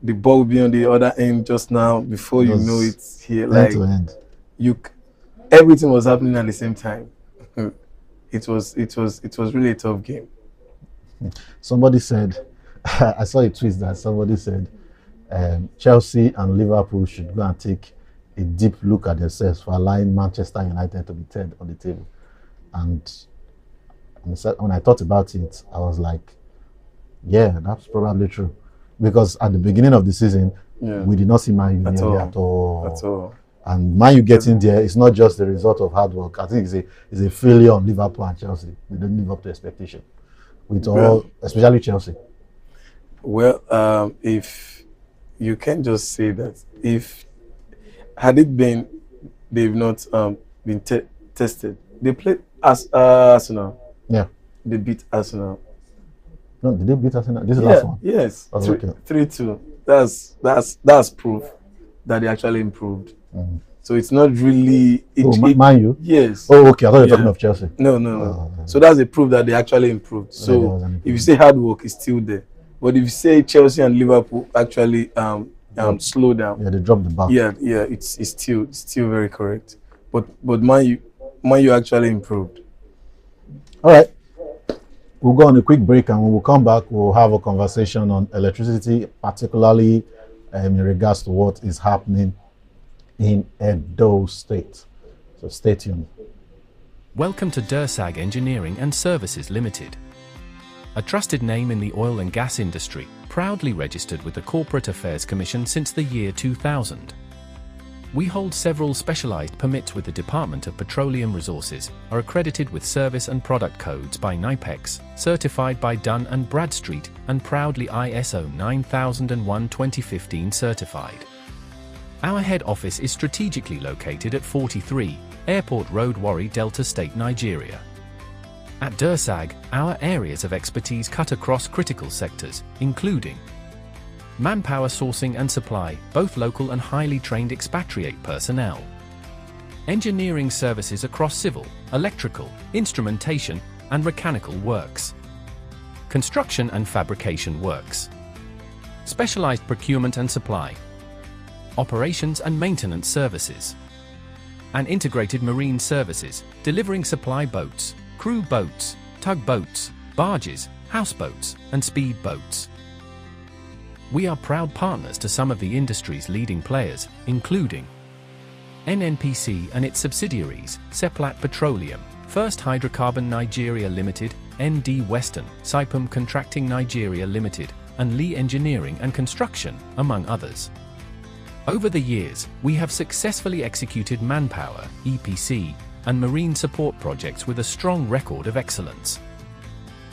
the ball will be on the other end just now. Before you know it's here, like end. Everything was happening at the same time. It was really a tough game. Somebody said, I saw a tweet that somebody said, Chelsea and Liverpool should go and take a deep look at themselves for allowing Manchester United to be third on the table. And when I thought about it, I was like, yeah, that's probably true. Because at the beginning of the season, we did not see Man U nearly at all. And Man U getting there is not just the result of hard work. I think it's a failure on Liverpool and Chelsea. They didn't live up to expectation. Especially Chelsea. Well, if you can just say that, had it been they've not been tested, they played Arsenal. Yeah. They beat Arsenal. No, did they beat Arsenal? This is the last one. Yes. 3-2. That's proof that they actually improved. Mm-hmm. So it's not really Man U? Yes. Oh, okay. I thought you were talking of Chelsea. No. So that's a proof that they actually improved. So if you say hard work is still there, but if you say Chelsea and Liverpool actually slow down, they dropped the bar. Yeah, it's still very correct. But Man U actually improved. All right. We'll go on a quick break, and when we come back, we'll have a conversation on electricity, particularly in regards to what is happening in Edo State. So stay tuned. Welcome to Dursag Engineering and Services Limited, a trusted name in the oil and gas industry, proudly registered with the Corporate Affairs Commission since the year 2000. We hold several specialized permits with the Department of Petroleum Resources, are accredited with service and product codes by NIPEX, certified by Dun & Bradstreet, and proudly ISO 9001:2015 certified. Our head office is strategically located at 43 Airport Road, Warri, Delta State, Nigeria. At Dursag, our areas of expertise cut across critical sectors, including manpower sourcing and supply, both local and highly trained expatriate personnel. Engineering services across civil, electrical, instrumentation, and mechanical works. Construction and fabrication works. Specialized procurement and supply. Operations and maintenance services. And integrated marine services, delivering supply boats, crew boats, tugboats, barges, houseboats, and speed boats. We are proud partners to some of the industry's leading players, including NNPC and its subsidiaries, Seplat Petroleum, First Hydrocarbon Nigeria Limited, ND Western, Saipem Contracting Nigeria Limited, and Lee Engineering and Construction, among others. Over the years, we have successfully executed manpower, EPC, and marine support projects with a strong record of excellence.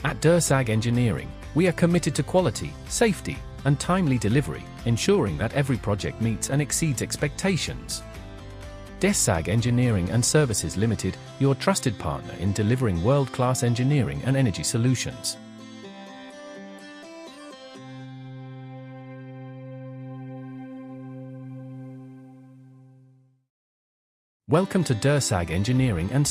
At Dursag Engineering, we are committed to quality, safety, and timely delivery, ensuring that every project meets and exceeds expectations. Dursag Engineering and Services Limited, your trusted partner in delivering world-class engineering and energy solutions. Welcome to Dursag Engineering and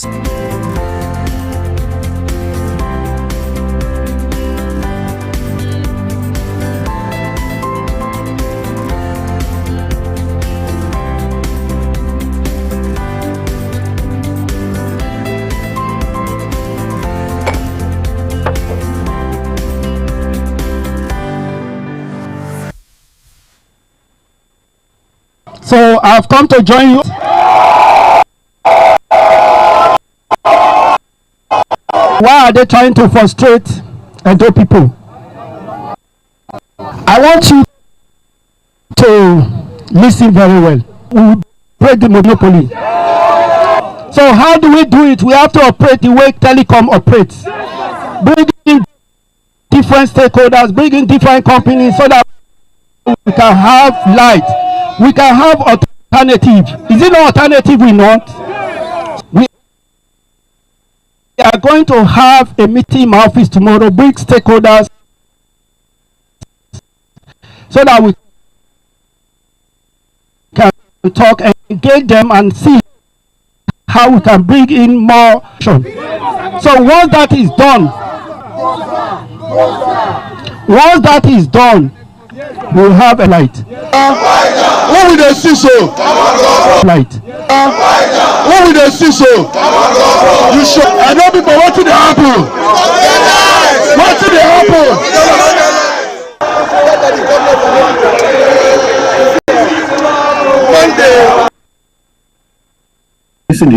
So I've come to join you. Why are they trying to frustrate Edo people? I want you to listen very well. We break the monopoly. So how do we do it? We have to operate the way telecom operates. Bring in different stakeholders, bring in different companies so that we can have light. We can have alternative. Is it no alternative we want? We are going to have a meeting in my office tomorrow, bring stakeholders so that we can talk and engage them and see how we can bring in more. So once that is done, Once that is done, we'll have a light. What will they see so? Light. What will they see so? You should. I know people. What did happen? What did happen? Monday. Listen,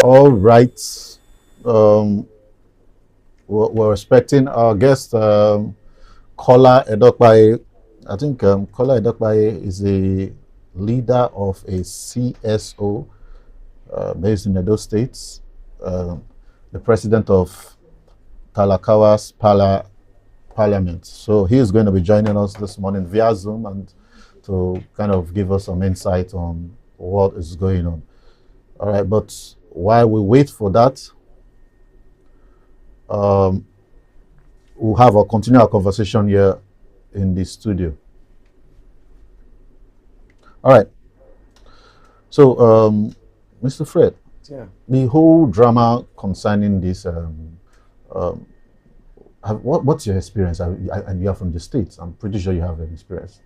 All right. We're expecting our guest, Kola Edokpaye. I think Kola Edokpaye is a leader of a CSO based in Edo State, the president of Talakawa's Parliament. So he is going to be joining us this morning via Zoom and to kind of give us some insight on what is going on. All right, but while we wait for that, we'll have a continue our conversation here in the studio. All right. So, Mr. Fred, Yeah. the whole drama concerning this, what's your experience? And you are from the States. I'm pretty sure you have an experience.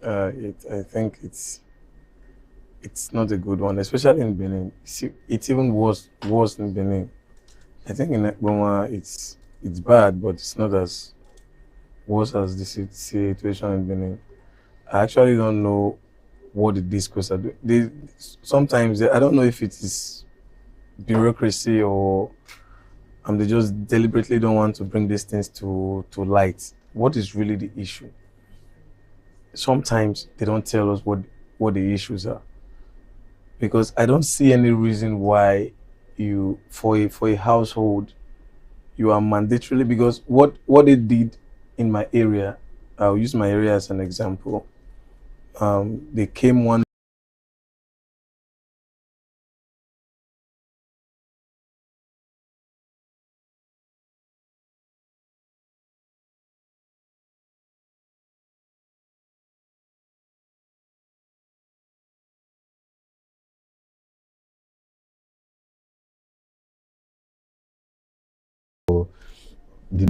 I think it's not a good one, especially in Benin. See, it's even worse in Benin. I think in Ekboma it's bad, but it's not as worse as the situation in Benin. I actually don't know what the discourse are doing. Sometimes I don't know if it is bureaucracy or they just deliberately don't want to bring these things to light. What is really the issue? Sometimes they don't tell us what the issues are, because I don't see any reason why you for a household you are mandatorily, because what they did in my area, I'll use my area as an example. They came one The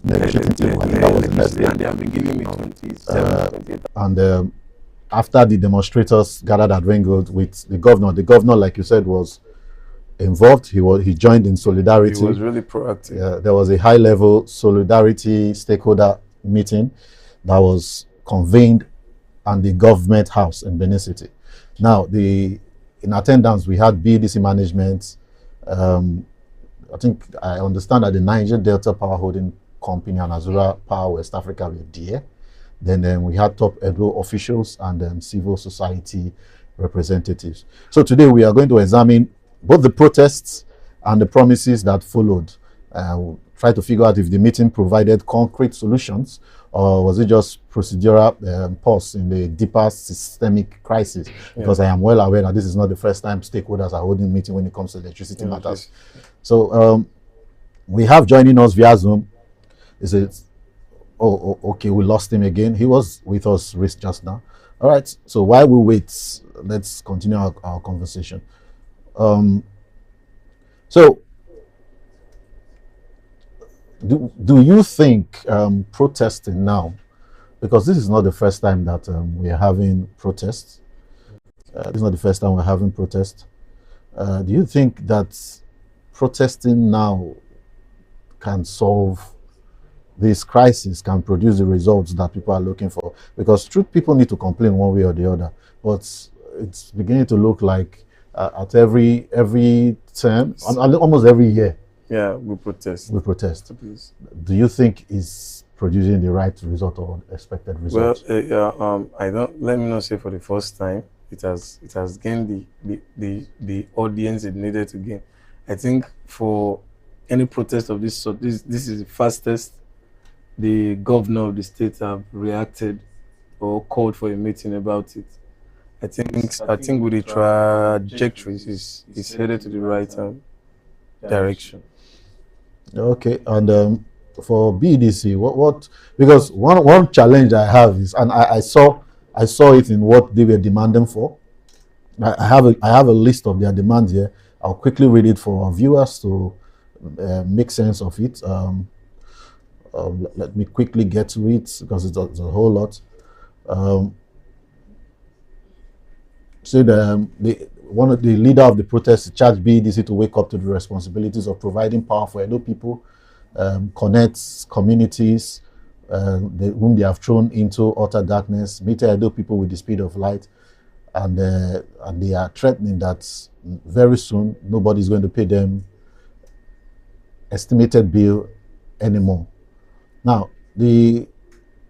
negotiating table, I think that was the next day. and they have been giving me 27, And after the demonstrators gathered at Ringgold with the governor, like you said, was involved. He joined in solidarity. He was really proactive. There was a high-level solidarity stakeholder meeting that was convened at the government house in Benin City. Now, in attendance, we had BDC management. I think I understand that the Niger Delta Power Holding Company and Azura Power West Africa were there. Then we had top Edo officials and civil society representatives. So today we are going to examine both the protests and the promises that followed. We'll try to figure out if the meeting provided concrete solutions or was it just procedural pause in the deeper systemic crisis. Because I am well aware that this is not the first time stakeholders are holding meeting when it comes to electricity matters. So we have joining us via Zoom. Is it? Oh, okay. We lost him again. He was with us just now. All right. So while we wait, let's continue our conversation. So, do you think protesting now, because this is not the first time that we are having protests. This is not the first time we're having protests. Do you think that protesting now can solve this crisis, can produce the results that people are looking for? Because truth, people need to complain one way or the other, but it's beginning to look like at every term, almost every year, Yeah, we protest. We protest. Please. Do you think it's producing the right result or expected result? Well, I don't. Let me not say for the first time, it has gained the audience it needed to gain. I think for any protest of this sort, this is the fastest the governor of the state have reacted or called for a meeting about it. I think with the trajectories is headed to the right direction. Okay, and for BDC, what because one challenge I have is, and I saw it in what they were demanding for. I have a list of their demands here. I'll quickly read it for our viewers to make sense of it. Let me quickly get to it because it's a whole lot. So one of the leader of the protest charged BDC to wake up to the responsibilities of providing power for Edo people, connect communities whom they have thrown into utter darkness, meet Edo people with the speed of light, and they are threatening that very soon nobody's going to pay them estimated bill anymore. Now the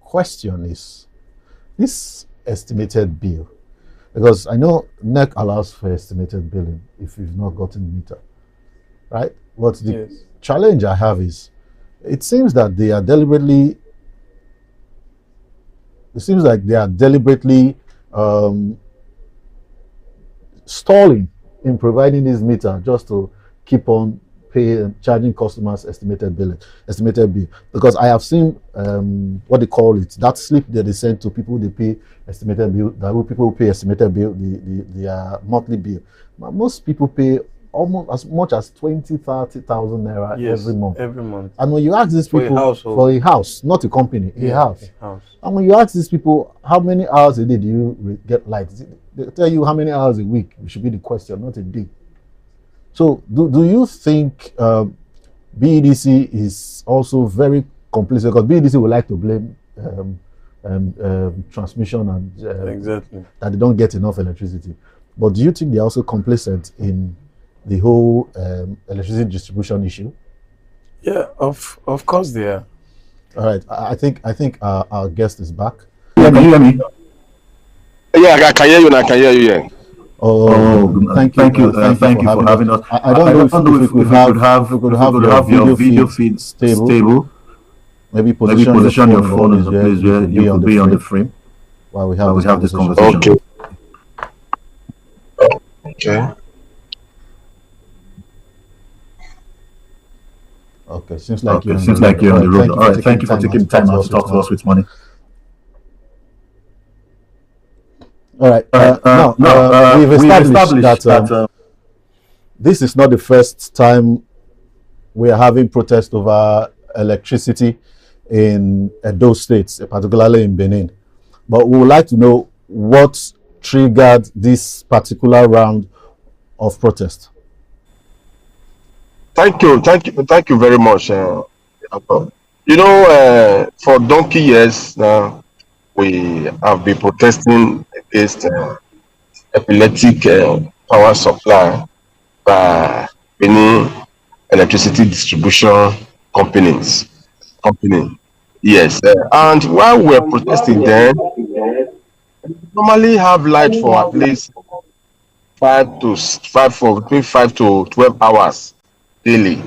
question is, this estimated bill, because I know NEC allows for estimated billing if you've not gotten meter, right? But the challenge I have is, it seems that they are deliberately stalling in providing this meter just to keep on charging customers estimated bill. Because I have seen what they call it, that slip that they send to people they pay estimated bill, people who pay estimated bill, their monthly bill. But most people pay almost as much as 20,000-30,000 naira every month. And when you ask these people for a house, not a company, a house. And when you ask these people how many hours a day do you get light, they tell you how many hours a week. It should be the question, not a day. So do you think BEDC is also very complicit? Because BEDC would like to blame transmission and exactly that they don't get enough electricity. But do you think they're also complicit in the whole electricity distribution issue? Yeah, of course they are. All right, I think our guest is back. Yeah, can you hear me? Yeah, I can hear you. I can hear you. Yeah. Oh, thank you for having us. I don't know if we could have your video feed stable. Maybe position your phone in a place where you could be on the frame while we have this conversation. Okay. Okay. Seems like you're on the road. All right. Thank you for taking time out to talk to us with money. All right. We've established that this is not the first time we are having protests over electricity in Edo State, particularly in Benin. But we would like to know what triggered this particular round of protest. Thank you very much. For donkey years now, we have been protesting against epileptic power supply by Benin electricity distribution company. Yes, and while we're protesting, then we normally have light for at least between 5 to 12 hours daily.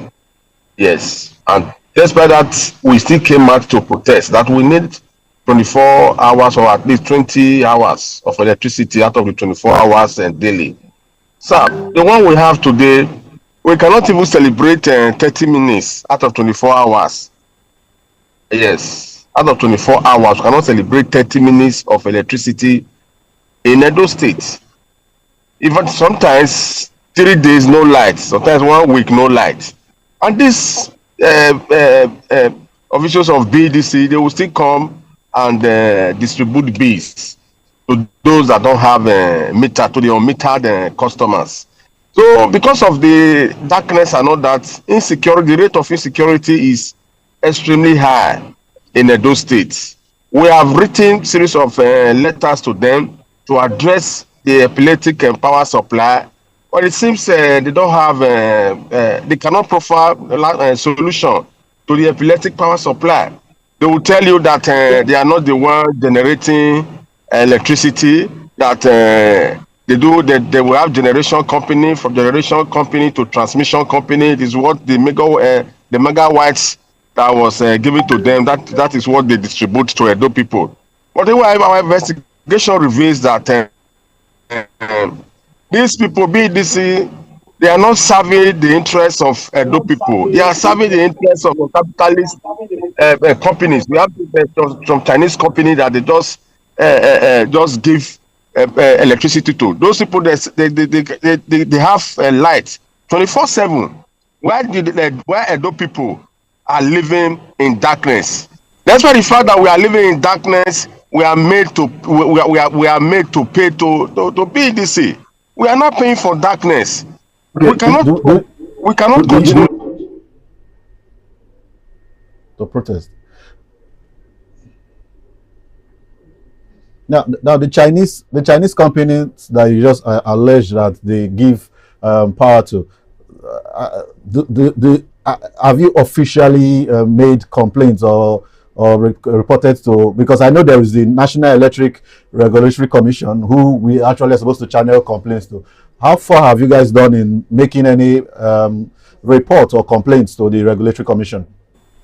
Yes, and despite that, we still came out to protest that we need 24 hours or at least 20 hours of electricity out of the 24 hours daily. So the one we have today, we cannot even celebrate 30 minutes out of 24 hours. Yes, out of 24 hours, we cannot celebrate 30 minutes of electricity in Edo State. Even sometimes 3 days no light, sometimes 1 week no light. And these officials of BDC, they will still come and distribute bills to those that don't have meter, to the unmetered customers. So because of the darkness and all that, insecurity, the rate of insecurity is extremely high in Edo State. We have written series of letters to them to address the epileptic power supply but it seems they don't have, they cannot provide a solution to the epileptic power supply. They will tell you that they are not the one generating electricity, that they will have generation company, from generation company to transmission company. It is what the megawatts that was given to them, that is what they distribute to Edo people. But anyway, our investigation reveals that these people, BDC, they are not serving the interests of Edo people. They are serving the interests of capitalist companies. We have some Chinese company that they just give electricity to. Those people, they have light 24/7. Why Edo people are living in darkness? That's why the fact that we are living in darkness, we are made to pay to BDC. We are not paying for darkness. We cannot continue to protest. Now the Chinese companies that you just allege that they give power to, have you officially made complaints or reported to? Because I know there is the National Electric Regulatory Commission who we actually are supposed to channel complaints to. How far have you guys done in making any reports or complaints to the Regulatory Commission?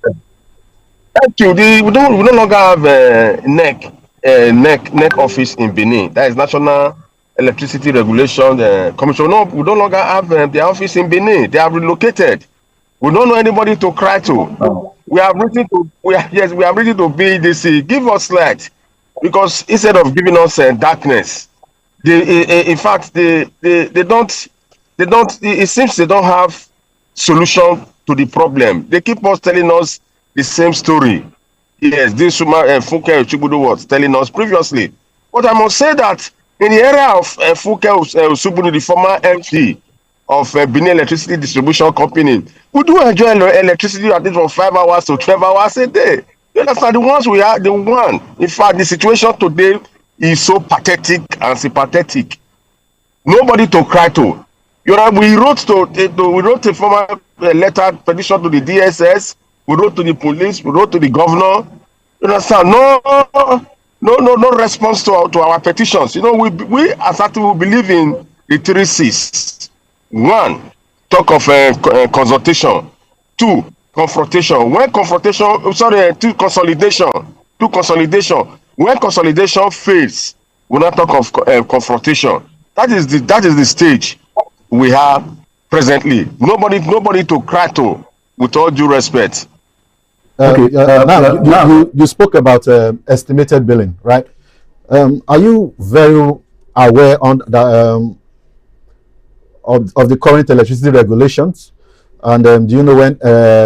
Thank you. We no longer have NEC office in Benin. That is National Electricity Regulation Commission. No, we no longer have their office in Benin. They have relocated. We don't know anybody to cry to. We have written to BDC. Give us light, because instead of giving us darkness, in fact they don't. It seems they don't have solution to the problem. They keep on telling us the same story. Yes, this Funke Uchigbudu was telling us previously. But I must say that in the area of Funke Uchigbudu, the former MP of Benin Electricity Distribution Company, we do enjoy electricity at least from 5 hours to 12 hours a day. You understand? The ones we are, in fact, the situation today is so pathetic and sympathetic. Nobody to cry to. You know, we wrote a formal letter petition to the DSS. We wrote to the police. We wrote to the governor. You understand? No response to our petitions. You know, we as activists believe in the 3 C's. 1, talk of consultation. 2, confrontation. When confrontation, 2, consolidation. 2, consolidation. When consolidation fails, we not talk of confrontation. That is the stage we have presently. Nobody to cry to, with all due respect. Okay. Now you spoke about estimated billing, right? Are you very aware on the of the current electricity regulations? And do you know when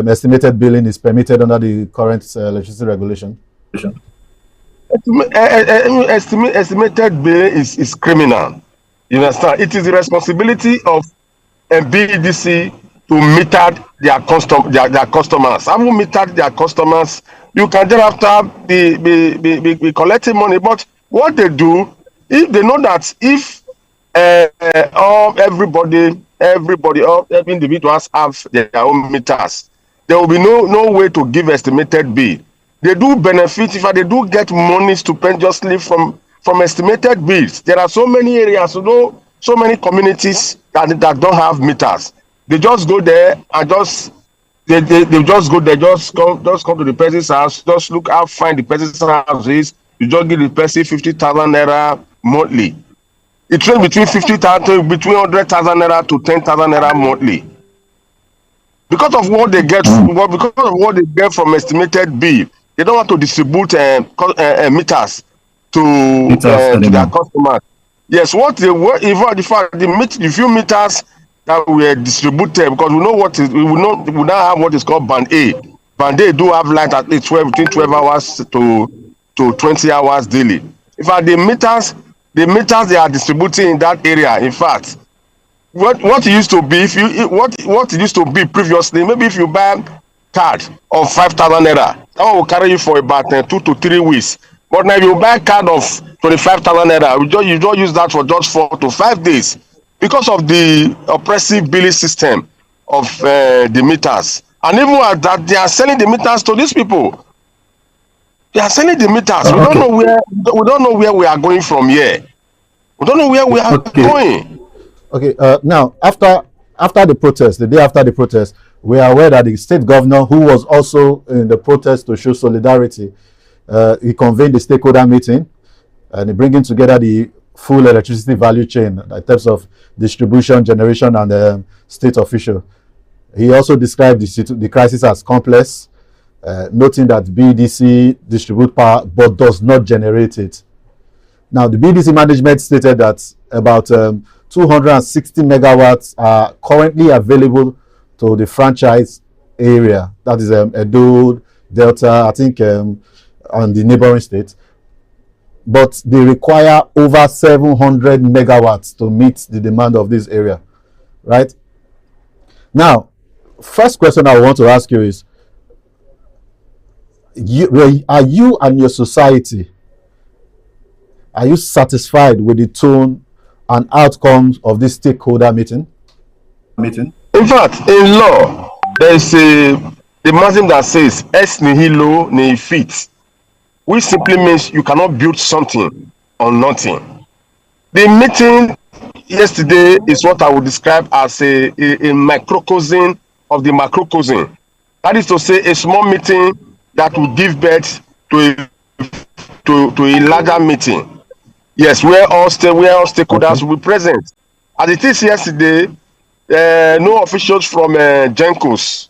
estimated billing is permitted under the current electricity regulation? Estimated billing is criminal. You understand? It is the responsibility of BDC to meter their customers. Having metered their customers, you can thereafter be collecting money. But what they do, if they know that if everybody, all individuals have their own meters, there will be no way to give estimated bill. They do benefit if they do get monies to pay justly from estimated bills. There are so many areas, so many communities that don't have meters. They just go there and they just go there, just come to the person's house, just look how fine the person's house is. You just give the person 50,000 naira monthly. It ranges between 50,000 between 100,000 naira to 10,000 naira monthly. Because of what they get, from estimated bill, they don't want to distribute meters to their customers. Yes, the few meters that were distributed, because we now have what is called band A. Band A do have light at least between 12 hours to 20 hours daily. In fact, the meters they are distributing in that area, in fact, what it used to be, what it used to be previously, maybe if you buy a card of 5,000 naira, that one will carry you for about 2 to 3 weeks. But now if you buy a card of 25,000 naira, you just use that for just 4 to 5 days. because of the oppressive billing system of the meters. And even at that, they are selling the meters to these people. They are selling the meters. We don't know where we are going from here. We don't know where we are going. Okay. Now, after the protest, the day after the protest, we are aware that the state governor, who was also in the protest to show solidarity, he convened the stakeholder meeting, and bringing together the full electricity value chain in terms of distribution, generation, and state official. He also described the crisis as complex, noting that BEDC distributes power but does not generate it. Now, the BEDC management stated that about 260 megawatts are currently available to the franchise area, that is Edo, Delta, I think, and the neighboring states. But they require over 700 megawatts to meet the demand of this area, right? Now, first question I want to ask you is, are you and your society, are you satisfied with the tone and outcomes of this stakeholder meeting? In fact, in law, there is the maxim that says "ex nihilo nihil fit," which simply means you cannot build something on nothing. The meeting yesterday is what I would describe as a microcosm of the macrocosm. That is to say, a small meeting that will give birth to a larger meeting. Yes, where all stakeholders will be present. As it is yesterday, no officials from Gencos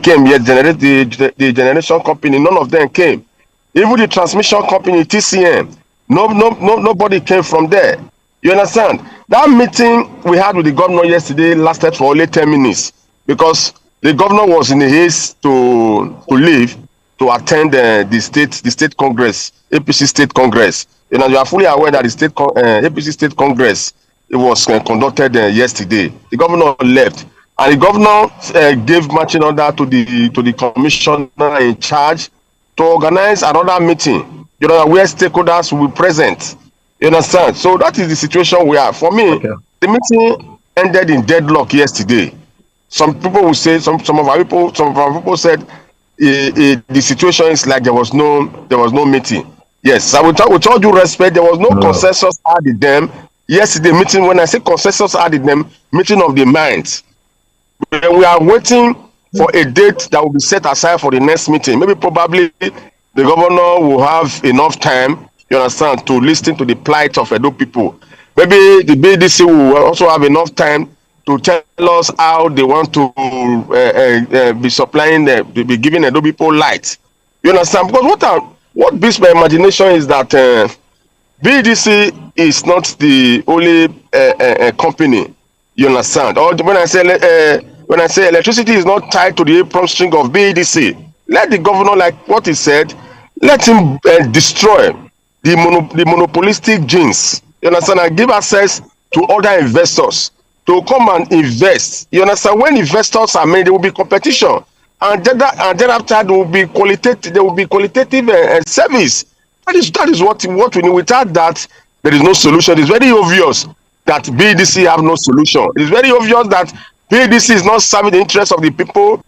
came yet. The generation company, none of them came. Even the transmission company, TCM, nobody came from there. You understand? That meeting we had with the governor yesterday lasted for only 10 minutes because the governor was in a haste to leave to attend the state congress, APC state congress. You know, you are fully aware that the APC state congress, it was conducted yesterday. The governor left, and the governor gave marching order to the commissioner in charge to organize another meeting, you know, where stakeholders will be present. You understand? So that is the situation we are. For me, the meeting ended in deadlock yesterday. Some people will say, some of our people said the situation is like there was no meeting. Yes, with all due respect, there was no consensus added them. Yesterday meeting, when I say consensus added them, meeting of the minds. We are waiting for a date that will be set aside for the next meeting. Maybe probably the governor will have enough time, you understand, to listen to the plight of Edo people. Maybe the BDC will also have enough time to tell us how they want to be supplying, be giving Edo people light. You understand? Because what beats my imagination is that BDC is not the only company. You understand? Or when I say electricity is not tied to the apron string of BDC, let the governor, like what he said, let him destroy the monopolistic genes. You understand? And give access to other investors to come and invest. You understand? When investors are made, there will be competition, and thereafter there will be qualitative. There will be qualitative service. That is what we need. Without that, there is no solution. It's very obvious that BDC have no solution. It's very obvious that BDC is not serving the interests of the people.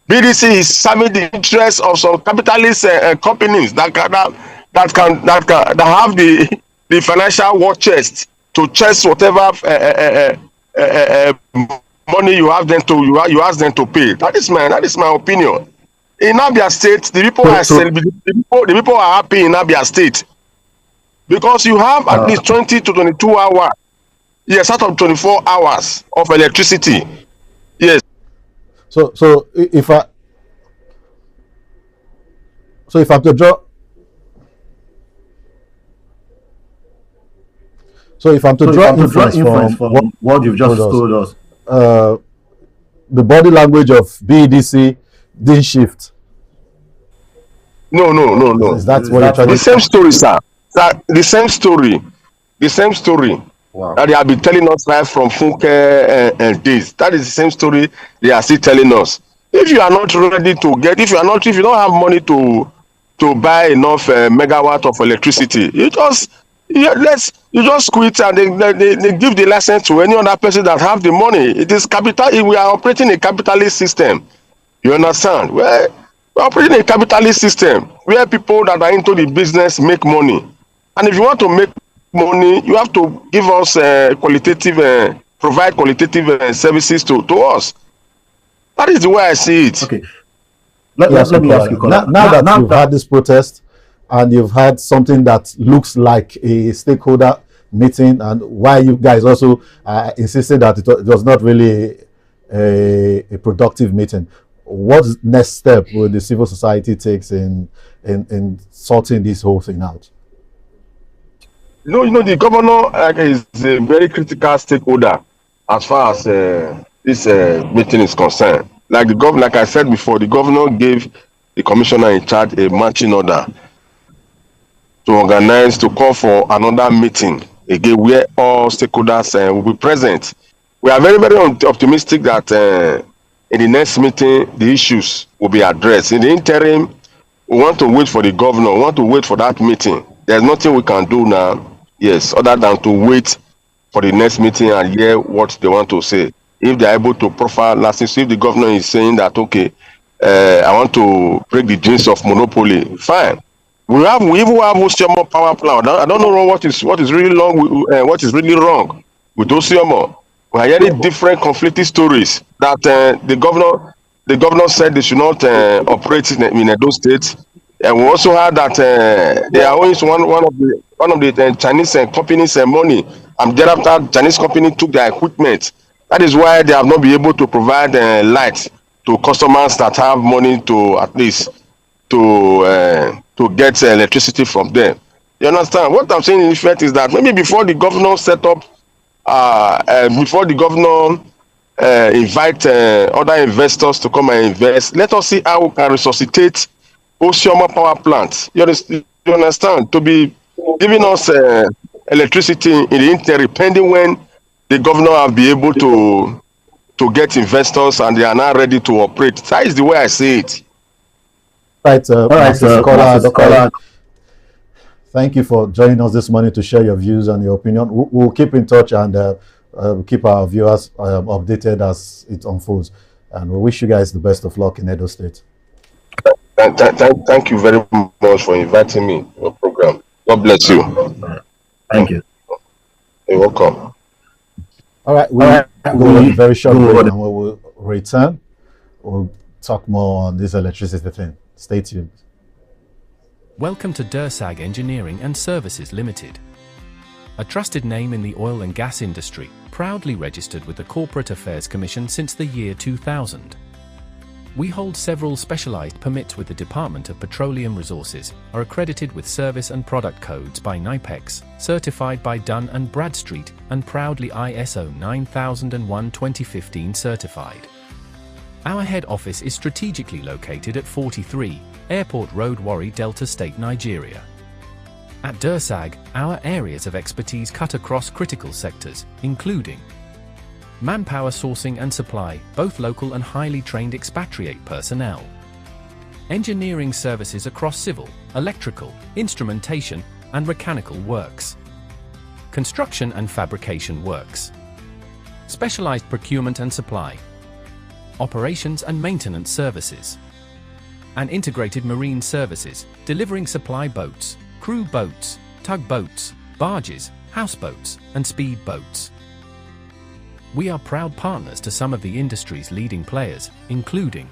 BDC is serving the interests of some capitalist companies that have the financial war chest to chest whatever money you have them to you ask them to pay. That is my opinion. In Abia State, the people are happy in Abia State because you have at least 20 to 22 hours. Yes, out of 24 hours of electricity. Yes. So if I'm to draw. So if I'm to draw inference from what you've just told us, the body language of BEDC didn't shift. No. Is that what you're trying to say? The same story, sir. The same story. Wow. That they have been telling us right from Funke and days. That is the same story they are still telling us. If you are not ready to get, if you don't have money to buy enough megawatt of electricity, you just Yeah, you just quit and they give the license to any other person that have the money. It is capital. We are operating a capitalist system. You understand? We're operating a capitalist system where people that are into the business make money. And if you want to make money, you have to give us provide qualitative services to us. That is the way I see it. Okay. Let me ask you, now that you've had this protest and you've had something that looks like a stakeholder meeting, and why you guys also insisted that it was not really a productive meeting, what next step will the civil society take in sorting this whole thing out? You know, the governor is a very critical stakeholder as far as this meeting is concerned. Like I said before, the governor gave the commissioner in charge a marching order to call for another meeting again where all stakeholders will be present. We are very, very optimistic that in the next meeting the issues will be addressed. In the interim, we want to wait for the governor. We want to wait for that meeting. There's nothing we can do now, yes, other than to wait for the next meeting and hear what they want to say. If they are able to profile license, if the governor is saying that, okay, I want to break the jinx of monopoly, fine. We even have Osioma power plant. I don't know what is really wrong with Osioma. We are hearing different conflicting stories that the governor said they should not operate in Edo State, and we also heard that they are owing one of the Chinese companies money, and thereafter Chinese company took their equipment. That is why they have not been able to provide light to customers that have money to at least to get electricity from them. You understand? What I'm saying in effect is that maybe before the governor set up, before the governor invite other investors to come and invest, let us see how we can resuscitate Osioma power plant. You understand? To be giving us electricity in the interim, pending when the governor will be able to get investors and they are now ready to operate. That is the way I see it. Right, Scholar, thank you for joining us this morning to share your views and your opinion. We'll keep in touch and keep our viewers updated as it unfolds. And we wish you guys the best of luck in Edo State. Thank you very much for inviting me to your program. God bless you. Thank you. You're welcome. All right, we'll go a very short break and we will return. We'll talk more on this electricity thing. Stay tuned. Welcome to Dursag Engineering and Services Limited, a trusted name in the oil and gas industry, proudly registered with the Corporate Affairs Commission since the year 2000. We hold several specialized permits with the Department of Petroleum Resources, are accredited with service and product codes by NIPEX, certified by Dun & Bradstreet, and proudly ISO 9001:2015 certified. Our head office is strategically located at 43 Airport Road, Warri, Delta State, Nigeria. At Dursag, our areas of expertise cut across critical sectors, including manpower sourcing and supply, both local and highly trained expatriate personnel. Engineering services across civil, electrical, instrumentation, and mechanical works. Construction and fabrication works. Specialized procurement and supply. Operations and maintenance services. And integrated marine services, delivering supply boats, crew boats, tugboats, barges, houseboats, and speed boats. We are proud partners to some of the industry's leading players, including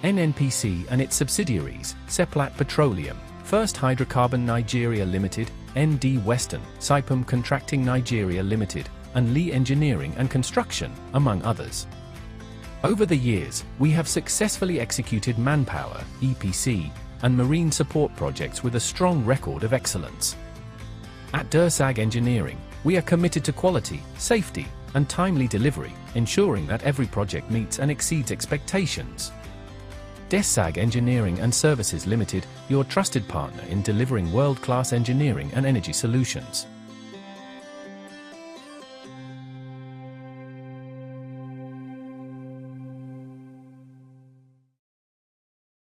NNPC and its subsidiaries, Seplat Petroleum, First Hydrocarbon Nigeria Limited, ND Western, Saipem Contracting Nigeria Limited, and Lee Engineering and Construction, among others. Over the years, we have successfully executed manpower, EPC, and marine support projects with a strong record of excellence. At Dursag Engineering, we are committed to quality, safety, and timely delivery, ensuring that every project meets and exceeds expectations. Dursag Engineering and Services Limited, your trusted partner in delivering world-class engineering and energy solutions.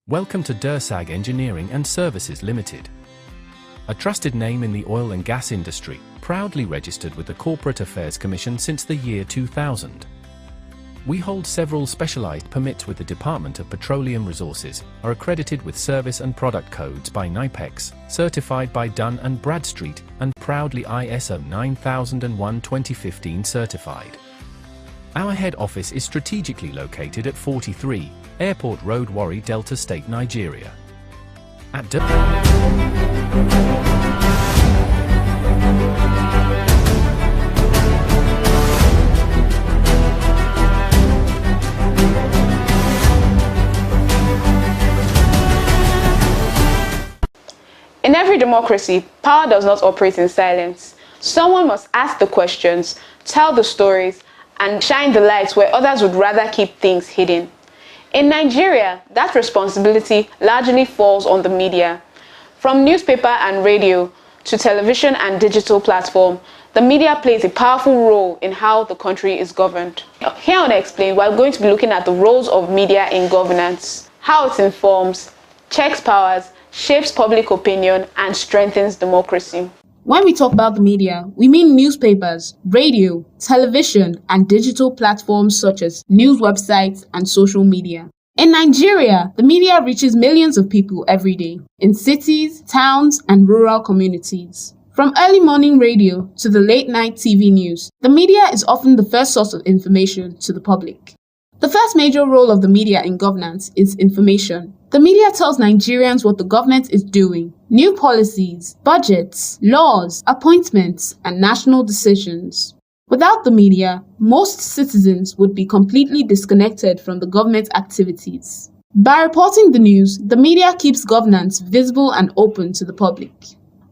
Welcome to Dursag Engineering and Services Limited, a trusted name in the oil and gas industry, proudly registered with the Corporate Affairs Commission since the year 2000. We hold several specialized permits with the Department of Petroleum Resources, are accredited with service and product codes by NIPEX, certified by Dun & Bradstreet, and proudly ISO 9001:2015 certified. Our head office is strategically located at 43 Airport Road, Warri, Delta State, Nigeria. In every democracy, power does not operate in silence. Someone must ask the questions, tell the stories, and shine the lights where others would rather keep things hidden. In Nigeria, that responsibility largely falls on the media. From newspaper and radio to television and digital platform, the media plays a powerful role in how the country is governed. Here on Explain, we're going to be looking at the roles of media in governance, how it informs, checks powers, shapes public opinion, and strengthens democracy. When we talk about the media, we mean newspapers, radio, television, and digital platforms such as news websites and social media. In Nigeria, the media reaches millions of people every day, in cities, towns, and rural communities. From early morning radio to the late night TV news, the media is often the first source of information to the public. The first major role of the media in governance is information. The media tells Nigerians what the government is doing, new policies, budgets, laws, appointments, and national decisions. Without the media, most citizens would be completely disconnected from the government activities. By reporting the news, the media keeps governance visible and open to the public.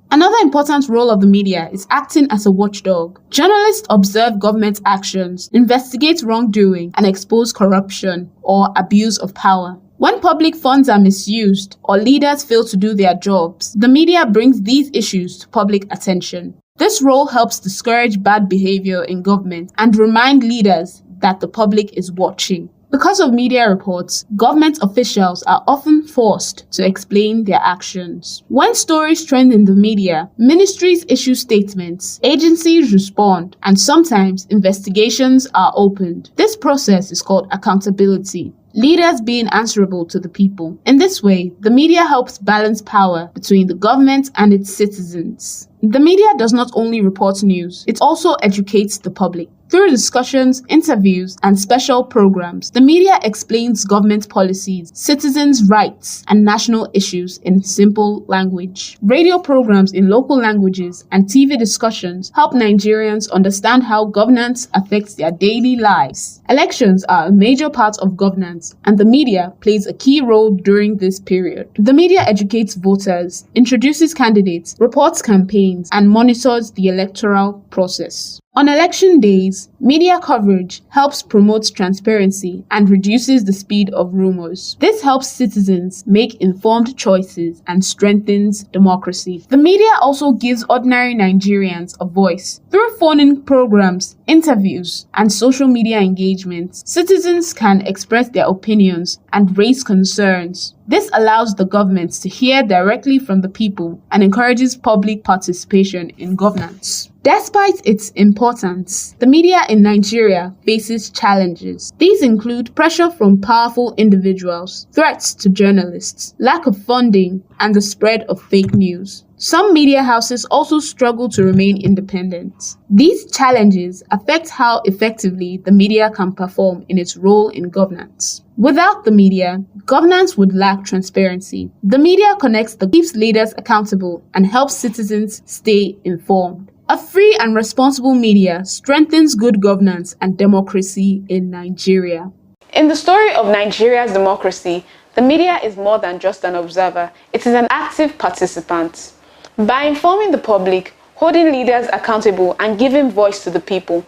Another important role of the media is acting as a watchdog. Journalists observe government actions, investigate wrongdoing, and expose corruption or abuse of power. When public funds are misused or leaders fail to do their jobs, the media brings these issues to public attention. This role helps discourage bad behavior in government and remind leaders that the public is watching. Because of media reports, government officials are often forced to explain their actions. When stories trend in the media, ministries issue statements, agencies respond, and sometimes investigations are opened. This process is called accountability. Leaders being answerable to the people. In this way, the media helps balance power between the government and its citizens. The media does not only report news, it also educates the public. Through discussions, interviews, and special programs, the media explains government policies, citizens' rights, and national issues in simple language. Radio programs in local languages and TV discussions help Nigerians understand how governance affects their daily lives. Elections are a major part of governance, and the media plays a key role during this period. The media educates voters, introduces candidates, reports campaigns, and monitors the electoral process. On election days, media coverage helps promote transparency and reduces the speed of rumors. This helps citizens make informed choices and strengthens democracy. The media also gives ordinary Nigerians a voice. Through phone-in programs, interviews, and social media engagements, citizens can express their opinions and raise concerns. This allows the government to hear directly from the people and encourages public participation in governance. Despite its importance, the media in Nigeria faces challenges. These include pressure from powerful individuals, threats to journalists, lack of funding, and the spread of fake news. Some media houses also struggle to remain independent. These challenges affect how effectively the media can perform in its role in governance. Without the media, governance would lack transparency. The media keeps leaders accountable and helps citizens stay informed. A free and responsible media strengthens good governance and democracy in Nigeria. In the story of Nigeria's democracy, the media is more than just an observer. It is an active participant. By informing the public, holding leaders accountable, and giving voice to the people,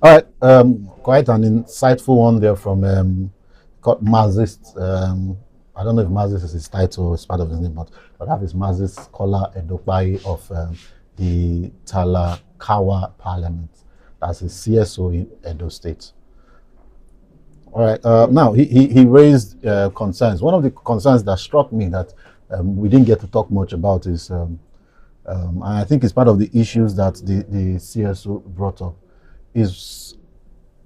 All right, quite an insightful one there from Mazis. I don't know if Mazis is his title or it's part of his name, but that is Mazis Kola Edopai of the Talakawa Parliament. That's a CSO in Edo State. All right, now he raised concerns. One of the concerns that struck me that we didn't get to talk much about is, and I think it's part of the issues that the CSO brought up, is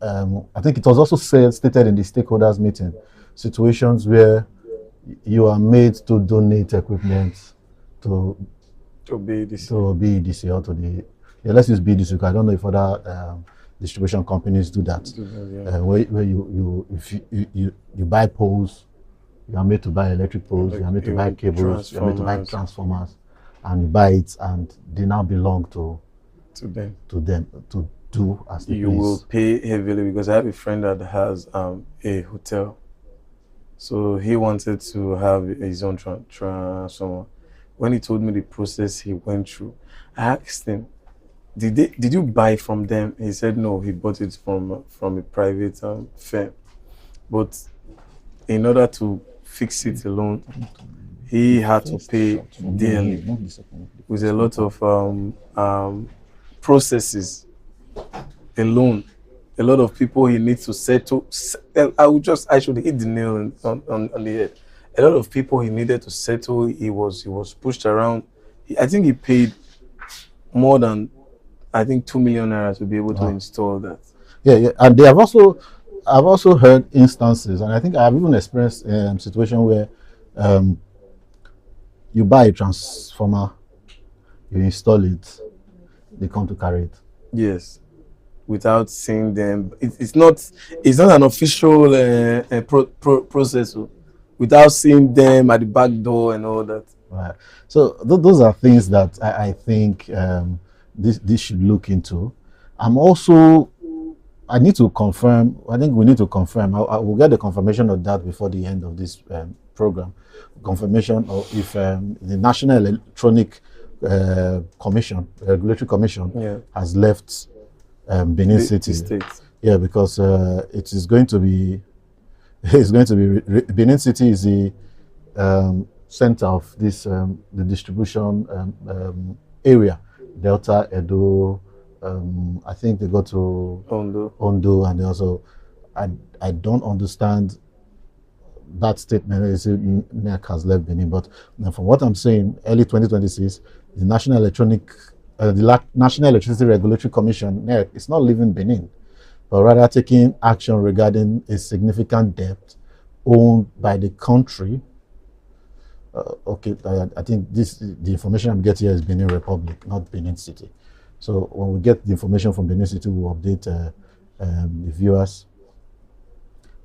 I think it was also stated in the stakeholders meeting, situations where you are made to donate equipment to BEDC or to the, let's use BEDC because I don't know if other distribution companies do that. Where you buy poles, you are made to buy electric poles, you are made to buy cables, you are made to buy transformers, and you buy it, and they now belong to them to do as they you please. Will pay heavily, because I have a friend that has a hotel, so he wanted to have his own transformer. When he told me the process he went through, I asked him, did you buy from them? He said no, he bought it from a private firm, but in order to fix it alone, he had to pay dearly with a lot of processes alone. A lot of people he needs to settle. I should hit the nail on the head. A lot of people he needed to settle. He was pushed around. I think he paid more than, I think, 2 million naira to be able to install that. Yeah, and they have also, I've also heard instances, and I think I've even experienced a situation where you buy a transformer, you install it, they come to carry it. Yes, without seeing them. It's not an official process. Without seeing them at the back door and all that. Right. So those are things that I think this should look into. I need to confirm. I think we need to confirm. I will get the confirmation of that before the end of this program. Confirmation of if the National Electronic Regulatory Commission has left Benin City. Yeah, because it is going to be. It's going to be Benin City is the center of this the distribution area. Delta, Edo. I think they go to Ondo, and they also. I don't understand that statement. They say NEC has left Benin, but from what I'm saying, early 2026, the National Electricity Regulatory Commission (NEC) is not leaving Benin, but rather taking action regarding a significant debt owned by the country. I think the information I'm getting here is Benin Republic, not Benin City. So when we get the information from Benin City, we'll update the viewers.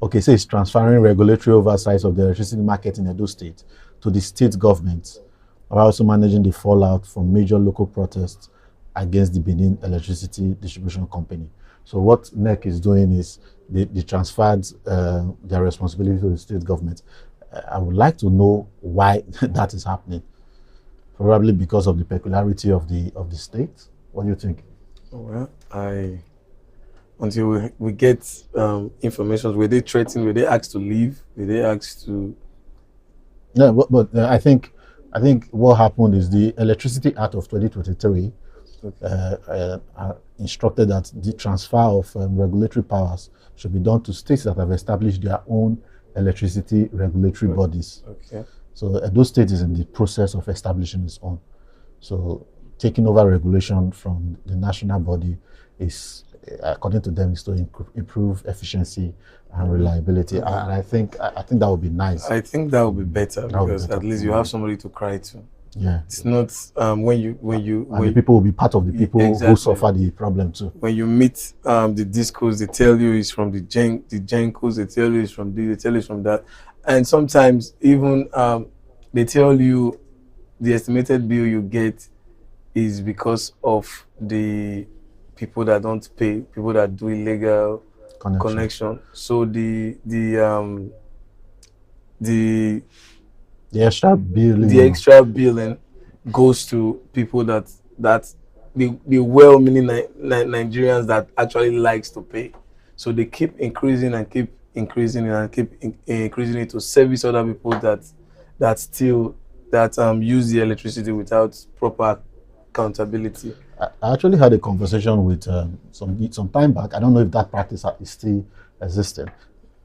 Okay, so it's transferring regulatory oversight of the electricity market in Edo State to the state government, while also managing the fallout from major local protests against the Benin Electricity Distribution Company. So what NEC is doing is they transferred their responsibility to the state government. I would like to know why that is happening. Probably because of the peculiarity of the state. What do you think? Well, until we get information, were they threatened? Were they asked to leave? Were they asked to? Yeah, but I think what happened is the Electricity Act of 2023 instructed that the transfer of regulatory powers should be done to states that have established their own electricity regulatory bodies. Okay. So Edo State is in the process of establishing its own. So taking over regulation from the national body is, according to them, is to improve efficiency and reliability. And I think that would be nice. I think that would be better because at least you have somebody to cry to. Yeah, it's not when the people will be part of the people who suffer the problem too. When you meet the discos, they tell you it's from the Gencos, they tell you it's from this, they tell you it's from that, and sometimes even they tell you the estimated bill you get is because of the people that don't pay, people that do illegal connection. So the extra billing goes to people that the well-meaning Nigerians that actually likes to pay. So they keep increasing and keep increasing and keep increasing it to service other people that use the electricity without proper accountability. I actually had a conversation with some time back. I don't know if that practice is still existing.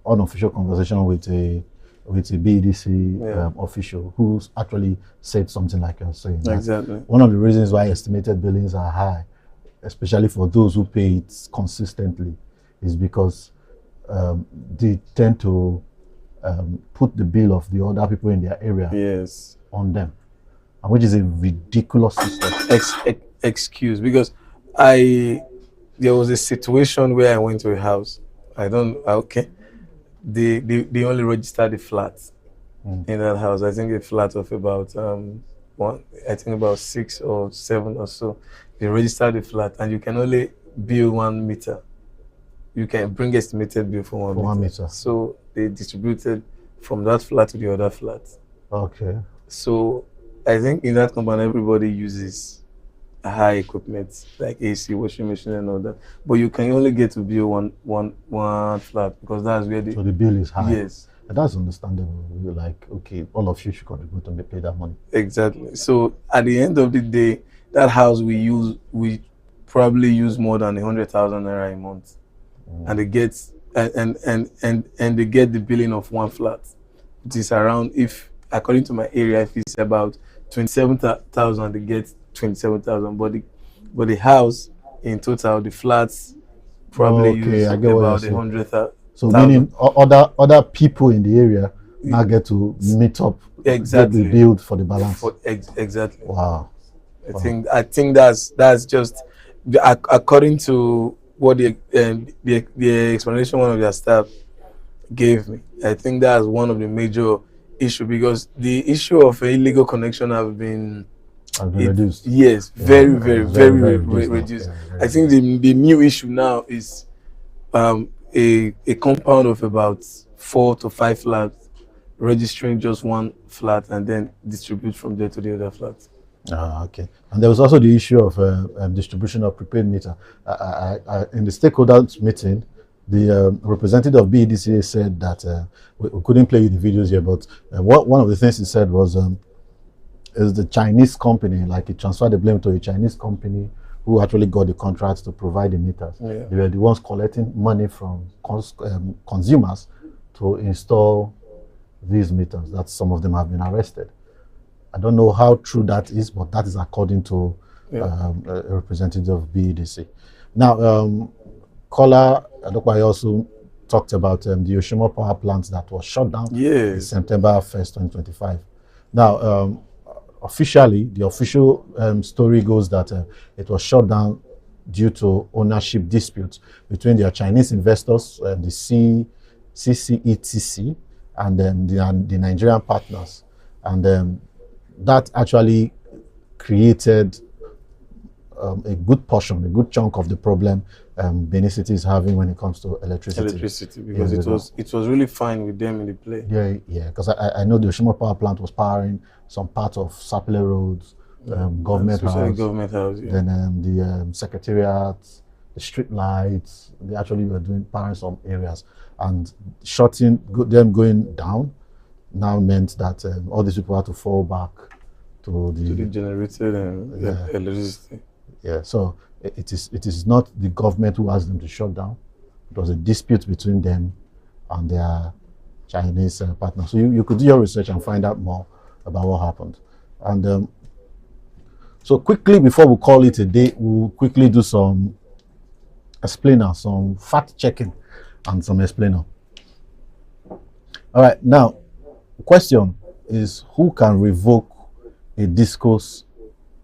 Unofficial conversation with a BEDC official who actually said something like you're saying. Exactly. One of the reasons why estimated billings are high, especially for those who pay it consistently, is because they tend to put the bill of the other people in their area on them, which is a ridiculous system. Excuse, because there was a situation where I went to a house. They only registered the flat in that house. I think a flat of about about 6 or 7 or so. They registered the flat, and you can only bill 1 meter. You can bring estimated bill for 1 meter. So they distributed from that flat to the other flat. Okay. So I think in that company, everybody uses high equipment like AC, washing machine, and all that. But you can only get to bill one flat because that's where so the bill is high. Yes. And that's understandable. We're like, okay, all of you should contribute to pay that money. Exactly. So at the end of the day, that house we probably use more than 100,000 naira a month, and they get and they get the billing of 1 flat. It is around, if according to my area, if it's about 27,000, they get 27,000. But the house in total, the flats probably use about 100,000. So meaning other people in the area now get to meet up, exactly, get the build for the balance. Exactly. Wow. I think that's just according to what the explanation one of their staff gave me. I think that's one of the major issue, because the issue of illegal connection have been reduced. Yes, very reduced. I think the new issue now is a compound of about 4 to 5 flats registering just 1 flat and then distribute from there to the other flats. Okay. And there was also the issue of distribution of prepaid meter. In the stakeholders meeting, the representative of BEDCA said that we couldn't play you the videos here, but one of the things he said was is the Chinese company, like he transferred the blame to a Chinese company who actually got the contract to provide the meters. Yeah. They were the ones collecting money from consumers to install these meters. That some of them have been arrested. I don't know how true that is, but that is according to a representative of BEDC. Now, Kola Adokwayo also talked about the Oshimo power plant that was shut down September 1st, 2025. Now, officially, the official story goes that it was shut down due to ownership disputes between their Chinese investors, the CCETC, and the Nigerian partners. And that actually created a good portion, a good chunk of the problem Benin City is having when it comes to electricity. Because it was really fine with them in the play. Yeah, because I know the Oshimo power plant was powering some part of Sapele Roads, government house, then the secretariat, the street lights. They actually were powering some areas, and shutting them going down now meant that all these people had to fall back to the generated electricity. Yeah, so it is not the government who asked them to shut down. It was a dispute between them and their Chinese partners. So you could do your research and find out more about what happened. And so quickly, before we call it a day, we'll quickly do some explainer, some fact checking and some explainer. All right, now, the question is, who can revoke a discourse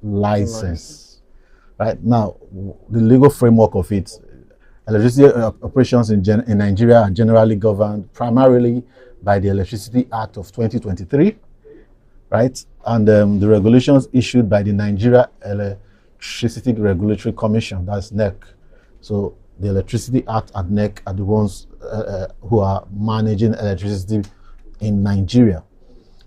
license? Right now, the legal framework of it, electricity operations in Nigeria are generally governed primarily by the Electricity Act of 2023, right? And the regulations issued by the Nigeria Electricity Regulatory Commission, that's NEC. So the Electricity Act and NEC are the ones who are managing electricity in Nigeria.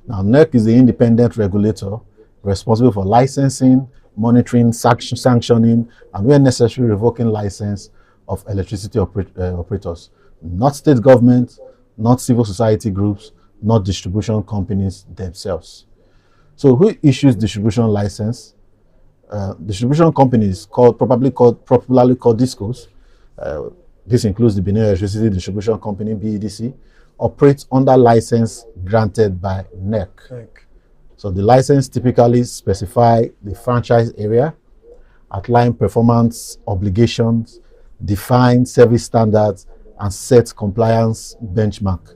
Now, NEC is the independent regulator responsible for licensing, monitoring, sanctioning, and where necessary, revoking license of electricity operators. Not state government, not civil society groups, not distribution companies themselves. So who issues distribution license? Distribution companies popularly called DISCOs. This includes the Benin Electricity Distribution Company, BEDC, operates under license granted by NEC. So the license typically specify the franchise area, outline performance obligations, define service standards, and set compliance benchmark.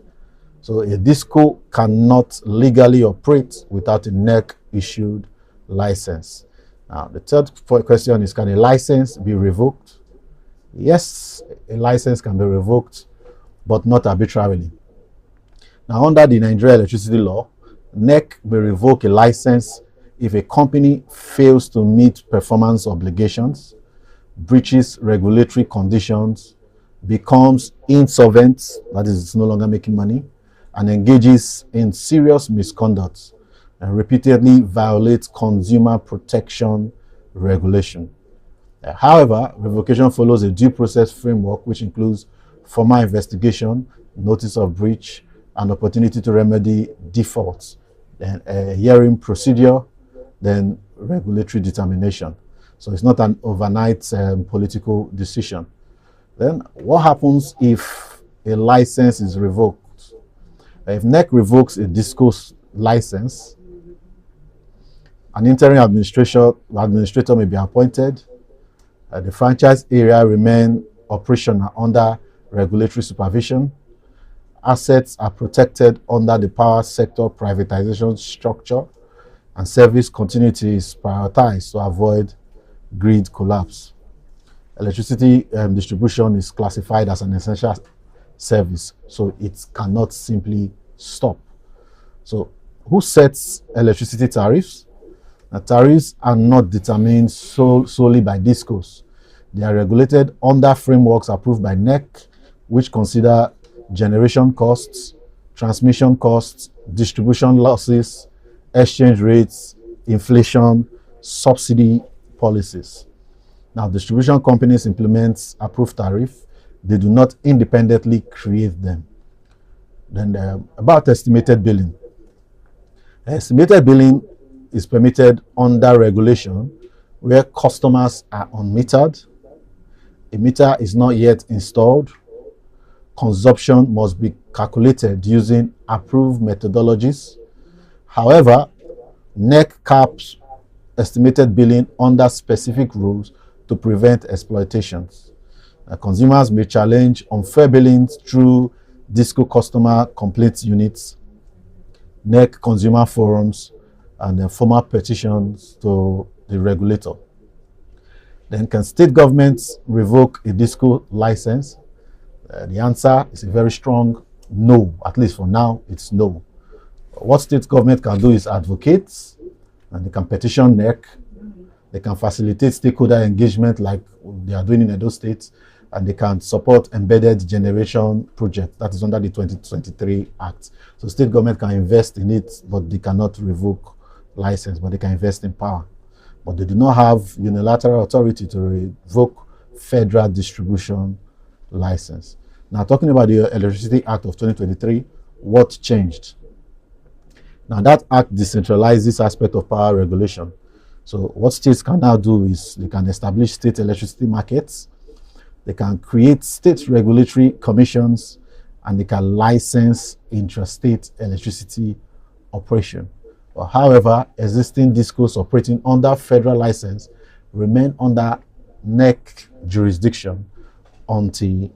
So a DISCO cannot legally operate without a NEC-issued license. Now, the third question is, can a license be revoked? Yes, a license can be revoked, but not arbitrarily. Now, under the Nigeria electricity law, NEC may revoke a license if a company fails to meet performance obligations, breaches regulatory conditions, becomes insolvent, that is, it's no longer making money, and engages in serious misconduct and repeatedly violates consumer protection regulation. However, revocation follows a due process framework which includes formal investigation, notice of breach, and opportunity to remedy defaults, then a hearing procedure, then regulatory determination. So it's not an overnight political decision. Then what happens if a license is revoked? If NEC revokes a DISCO's license, an interim administrator may be appointed. The franchise area remain operational under regulatory supervision. Assets are protected under the power sector privatization structure, and service continuity is prioritized to avoid grid collapse. Electricity distribution is classified as an essential service, so it cannot simply stop. So who sets electricity tariffs? Now, tariffs are not determined solely by DISCOs. They are regulated under frameworks approved by NEC, which consider generation costs, transmission costs, distribution losses, exchange rates, inflation, subsidy policies. Now, distribution companies implement approved tariff. They do not independently create them. Then about estimated billing. Estimated billing is permitted under regulation where customers are unmetered, a meter is not yet installed, consumption must be calculated using approved methodologies. However, NEC caps estimated billing under specific rules to prevent exploitations. Consumers may challenge unfair billing through DISCO customer complaints units, NEC consumer forums, and formal petitions to the regulator. Then can state governments revoke a DISCO license? The answer is a very strong no. At least for now, it's no. What state government can do is advocate, and they can petition NEC. They can facilitate stakeholder engagement like they are doing in Edo State, and they can support embedded generation projects. That is under the 2023 Act. So state government can invest in it, but they cannot revoke license, but they can invest in power. But they do not have unilateral authority to revoke federal distribution license. Now, talking about the Electricity Act of 2023, what changed? Now, that act decentralizes this aspect of power regulation. So what states can now do is they can establish state electricity markets, they can create state regulatory commissions, and they can license intrastate electricity operation. However, existing DISCOs operating under federal license remain under NEC jurisdiction until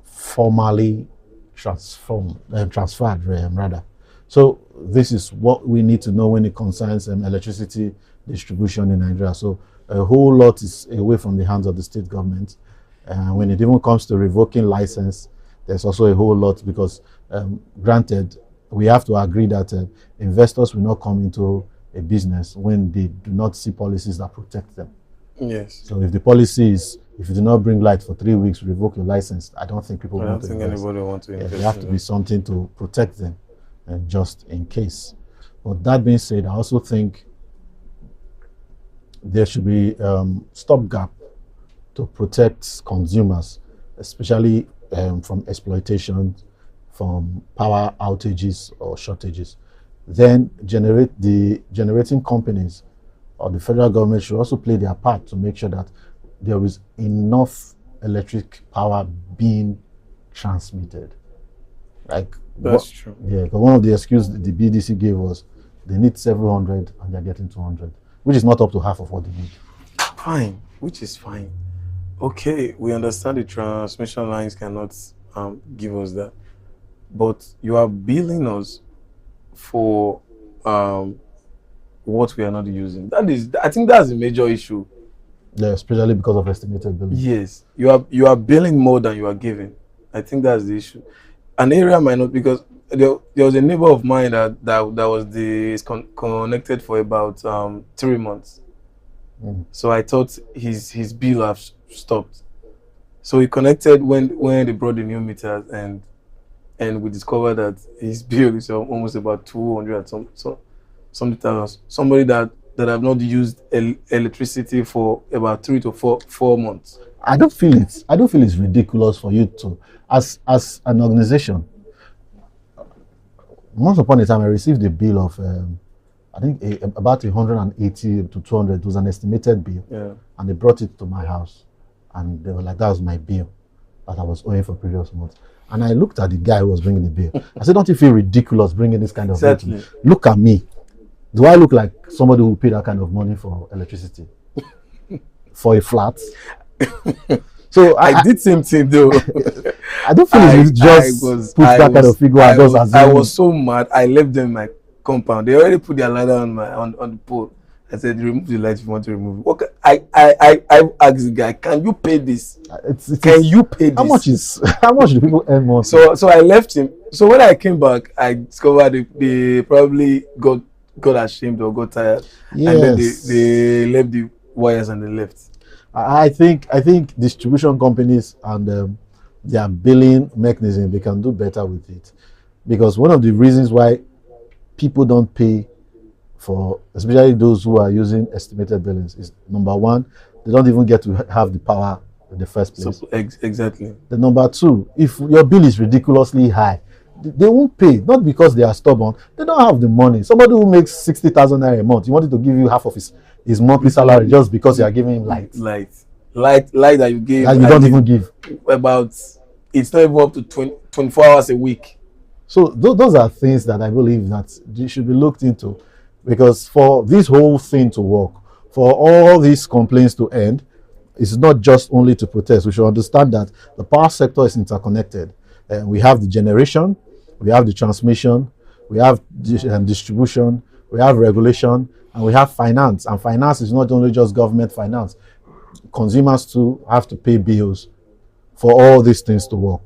formally transferred rather. So this is what we need to know when it concerns electricity distribution in Nigeria. So a whole lot is away from the hands of the state government. When it even comes to revoking license, there's also a whole lot because granted, we have to agree that investors will not come into a business when they do not see policies that protect them. Yes. So if the policy is, if you do not bring light for 3 weeks, revoke your license, I don't think people want to invest. Anybody want to invest. There have to be something to protect them, just in case. But that being said, I also think there should be stopgap to protect consumers, especially from exploitation, from power outages or shortages. Then generating companies or the federal government should also play their part to make sure that there is enough electric power being transmitted. Like That's true. Yeah, because one of the excuses the BDC gave was they need several hundred and they're getting 200, which is not up to half of what they need. Fine, which is fine. Okay, we understand the transmission lines cannot give us that, but you are billing us for what we are not using. I think that's a major issue. Yeah, especially because of estimated billing. Yes, you are billing more than you are giving. I think that's the issue. An area might not, because there was a neighbor of mine that was connected for about 3 months. So I thought his bill have stopped. So he connected when they brought the new meters, and we discovered that his bill is almost about 200 something thousand. Somebody that have not used electricity for about 3 to 4 months. I don't feel it's ridiculous for you to, as an organization. Once upon a time, I received a bill of I think about 180 to 200. It was an estimated bill, Yeah. and they brought it to my house, and they were like, "That was my bill that I was owing for previous months." And I looked at the guy who was bringing the bill. I said, "Don't you feel ridiculous bringing this kind of bill to me? Look at me. Do I look like somebody who will pay that kind of money for electricity for a flat?" So I did same thing though. I don't feel it's just put that kind of figure. I was so mad. I left them in my compound. They already put their ladder on the pole. I said, remove the light if you want to remove it. Okay. I asked the guy, can you pay this? Can you pay this? How much do people earn more? So I left him. So when I came back, I discovered they probably got ashamed or got tired. Yes. And then they left the wires and they left. I think distribution companies and their billing mechanism, they can do better with it, because one of the reasons why people don't pay for, especially those who are using estimated billings, is number one, they don't even get to have the power in the first place. So, exactly. The number two, if your bill is ridiculously high, they won't pay, not because they are stubborn. They don't have the money. Somebody who makes 60,000 naira a month, you wanted to give you half of his monthly salary just because you are giving him light that you gave, and you don't even give. About, it's not even up to 24 hours a week. So those are things that I believe that should be looked into, because for this whole thing to work, for all these complaints to end, it's not just only to protest. We should understand that the power sector is interconnected. We have the generation, we have the transmission, we have distribution, we have regulation, and we have finance. And finance is not only just government finance. Consumers too have to pay bills for all these things to work.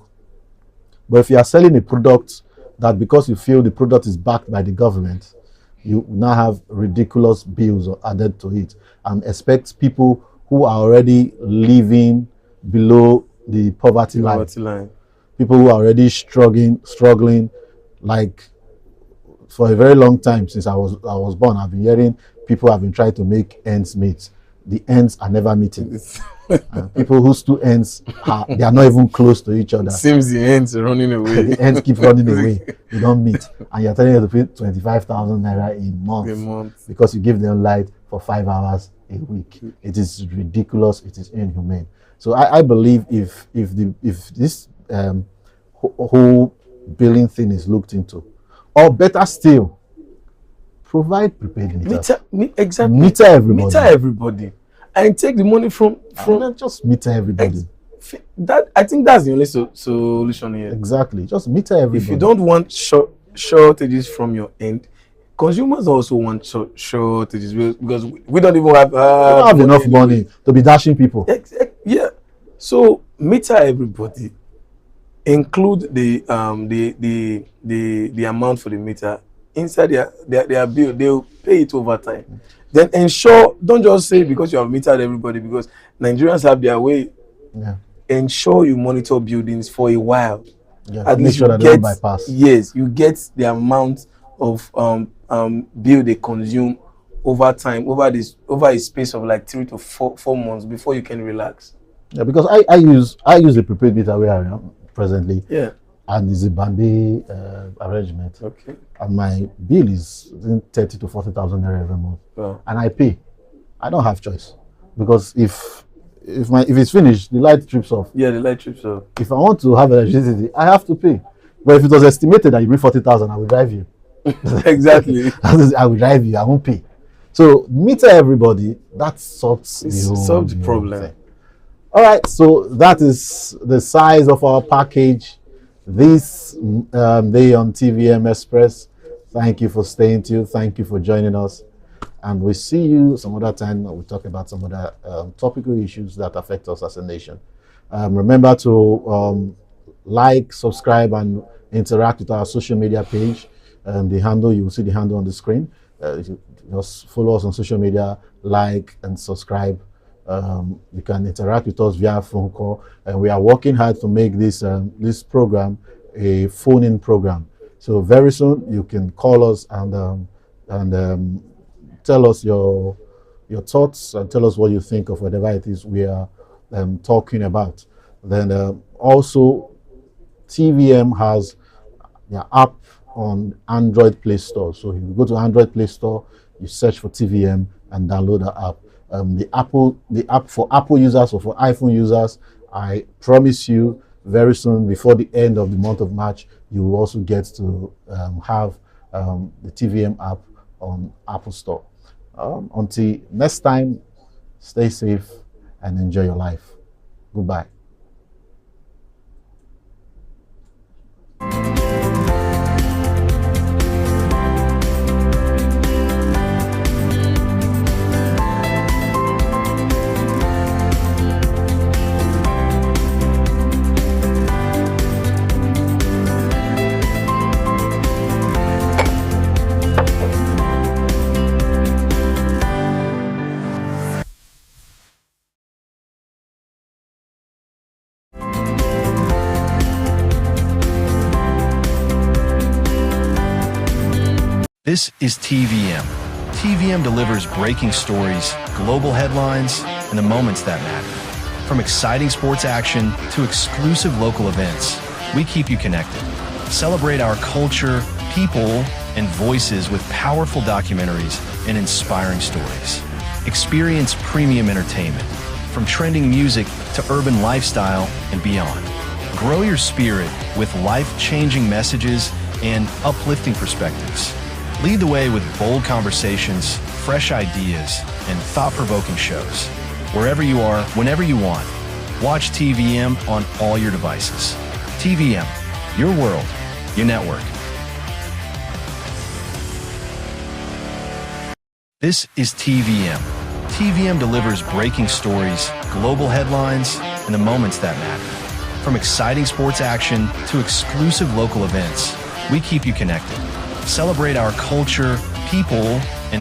But if you are selling a product that, because you feel the product is backed by the government, you now have ridiculous bills added to it, and expect people who are already living below the poverty line, people who are already struggling, like for a very long time, since I was born, I've been hearing people have been trying to make ends meet. The ends are never meeting. People whose two ends they are not even close to each other. It seems the ends are running away. The ends keep running away. They don't meet, and you're telling them to pay 25,000 naira a month because you give them light for 5 hours a week. It is ridiculous. It is inhumane. So I believe if this whole billing thing is looked into, or better still, provide prepaid meters. Exactly. Meter everybody. Meter everybody, and take the money from. Not just meter everybody. I think that's the only solution here. Exactly. Just meter everybody. If you don't want shortages from your end, consumers also want shortages, because we don't even have. We don't have enough money to be dashing people. Yeah. So meter everybody. Include the amount for the meter inside their bill. They'll pay it over time. Then ensure, don't just say because you have metered everybody, because Nigerians have their way. Yeah. Ensure you monitor buildings for a while. Yeah, at least sure that they don't bypass. Yes, you get the amount of bill they consume over time, over a space of like 3 to 4 months before you can relax? Yeah, because I use the prepaid meter where I am presently. Yeah. And it's a Bande arrangement. Okay. And my bill is 30 to 40,000 naira every month. Wow. And I pay. I don't have choice, because if it's finished, the light trips off. Yeah, the light trips off. If I want to have electricity, I have to pay. But if it was estimated that you bring 40,000, I will drive you. Exactly. I will drive you. I won't pay. So meter everybody. That solves the problem. Thing. All right. So that is the size of our package this day on TVM Express. Thank you for staying tuned. Thank you for joining us. And we'll see you some other time. We'll talk about some other topical issues that affect us as a nation. Remember to like, subscribe, and interact with our social media page. The handle, you will see the handle on the screen. Just follow us on social media, like and subscribe. You can interact with us via phone call, and we are working hard to make this this program a phone-in program. So very soon you can call us and tell us your thoughts and tell us what you think of whatever it is we are talking about. Then also TVM has their app on Android Play Store. So you go to Android Play Store, you search for TVM and download the app. The app for Apple users or for iPhone users, I promise you very soon, before the end of the month of March, you will also get to have the TVM app on Apple Store. Until next time, stay safe and enjoy your life. Goodbye. This is TVM. TVM delivers breaking stories, global headlines, and the moments that matter. From exciting sports action to exclusive local events, we keep you connected. Celebrate our culture, people, and voices with powerful documentaries and inspiring stories. Experience premium entertainment, from trending music to urban lifestyle and beyond. Grow your spirit with life-changing messages and uplifting perspectives. Lead the way with bold conversations, fresh ideas, and thought-provoking shows. Wherever you are, whenever you want, watch TVM on all your devices. TVM, your world, your network. This is TVM. TVM delivers breaking stories, global headlines, and the moments that matter. From exciting sports action to exclusive local events, we keep you connected. Celebrate our culture, people, and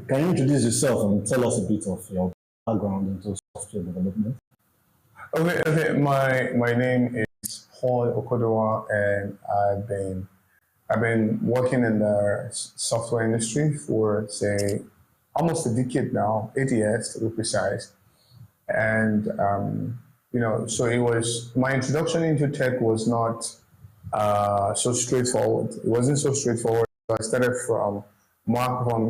Can you introduce yourself and tell us a bit of your background into software development? Okay. My name is Paul Okodowa, and I've been working in the software industry for, say, almost a decade now, 8 years to be precise. And So it was, my introduction into tech was not so straightforward. It wasn't so straightforward. I started from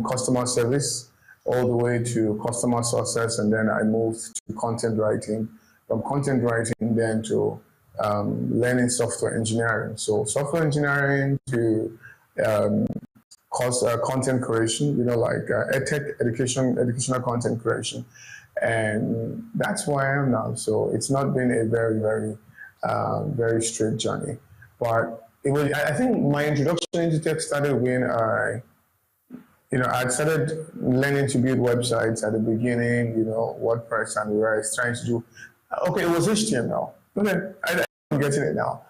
customer service all the way to customer success, and then I moved to content writing. From content writing then to learning software engineering. So software engineering to content creation, like edtech, educational content creation. And that's where I am now. So it's not been a very, very, very straight journey. But it was, I think my introduction into tech started when I started learning to build websites at the beginning, WordPress and Wix, trying to do, okay, it was HTML. Okay, I'm getting it now.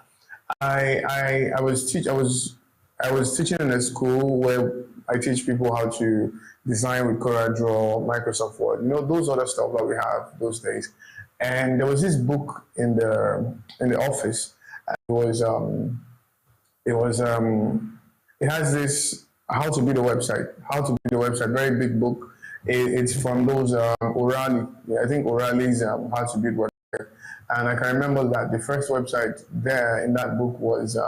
I was teaching in a school where I teach people how to design with CorelDRAW, Microsoft Word, those other stuff that we have those days. And there was this book in the office. It has this how to build a website, very big book. It's from those O'Reilly. I think O'Reilly's how to build website. And I can remember that the first website there in that book was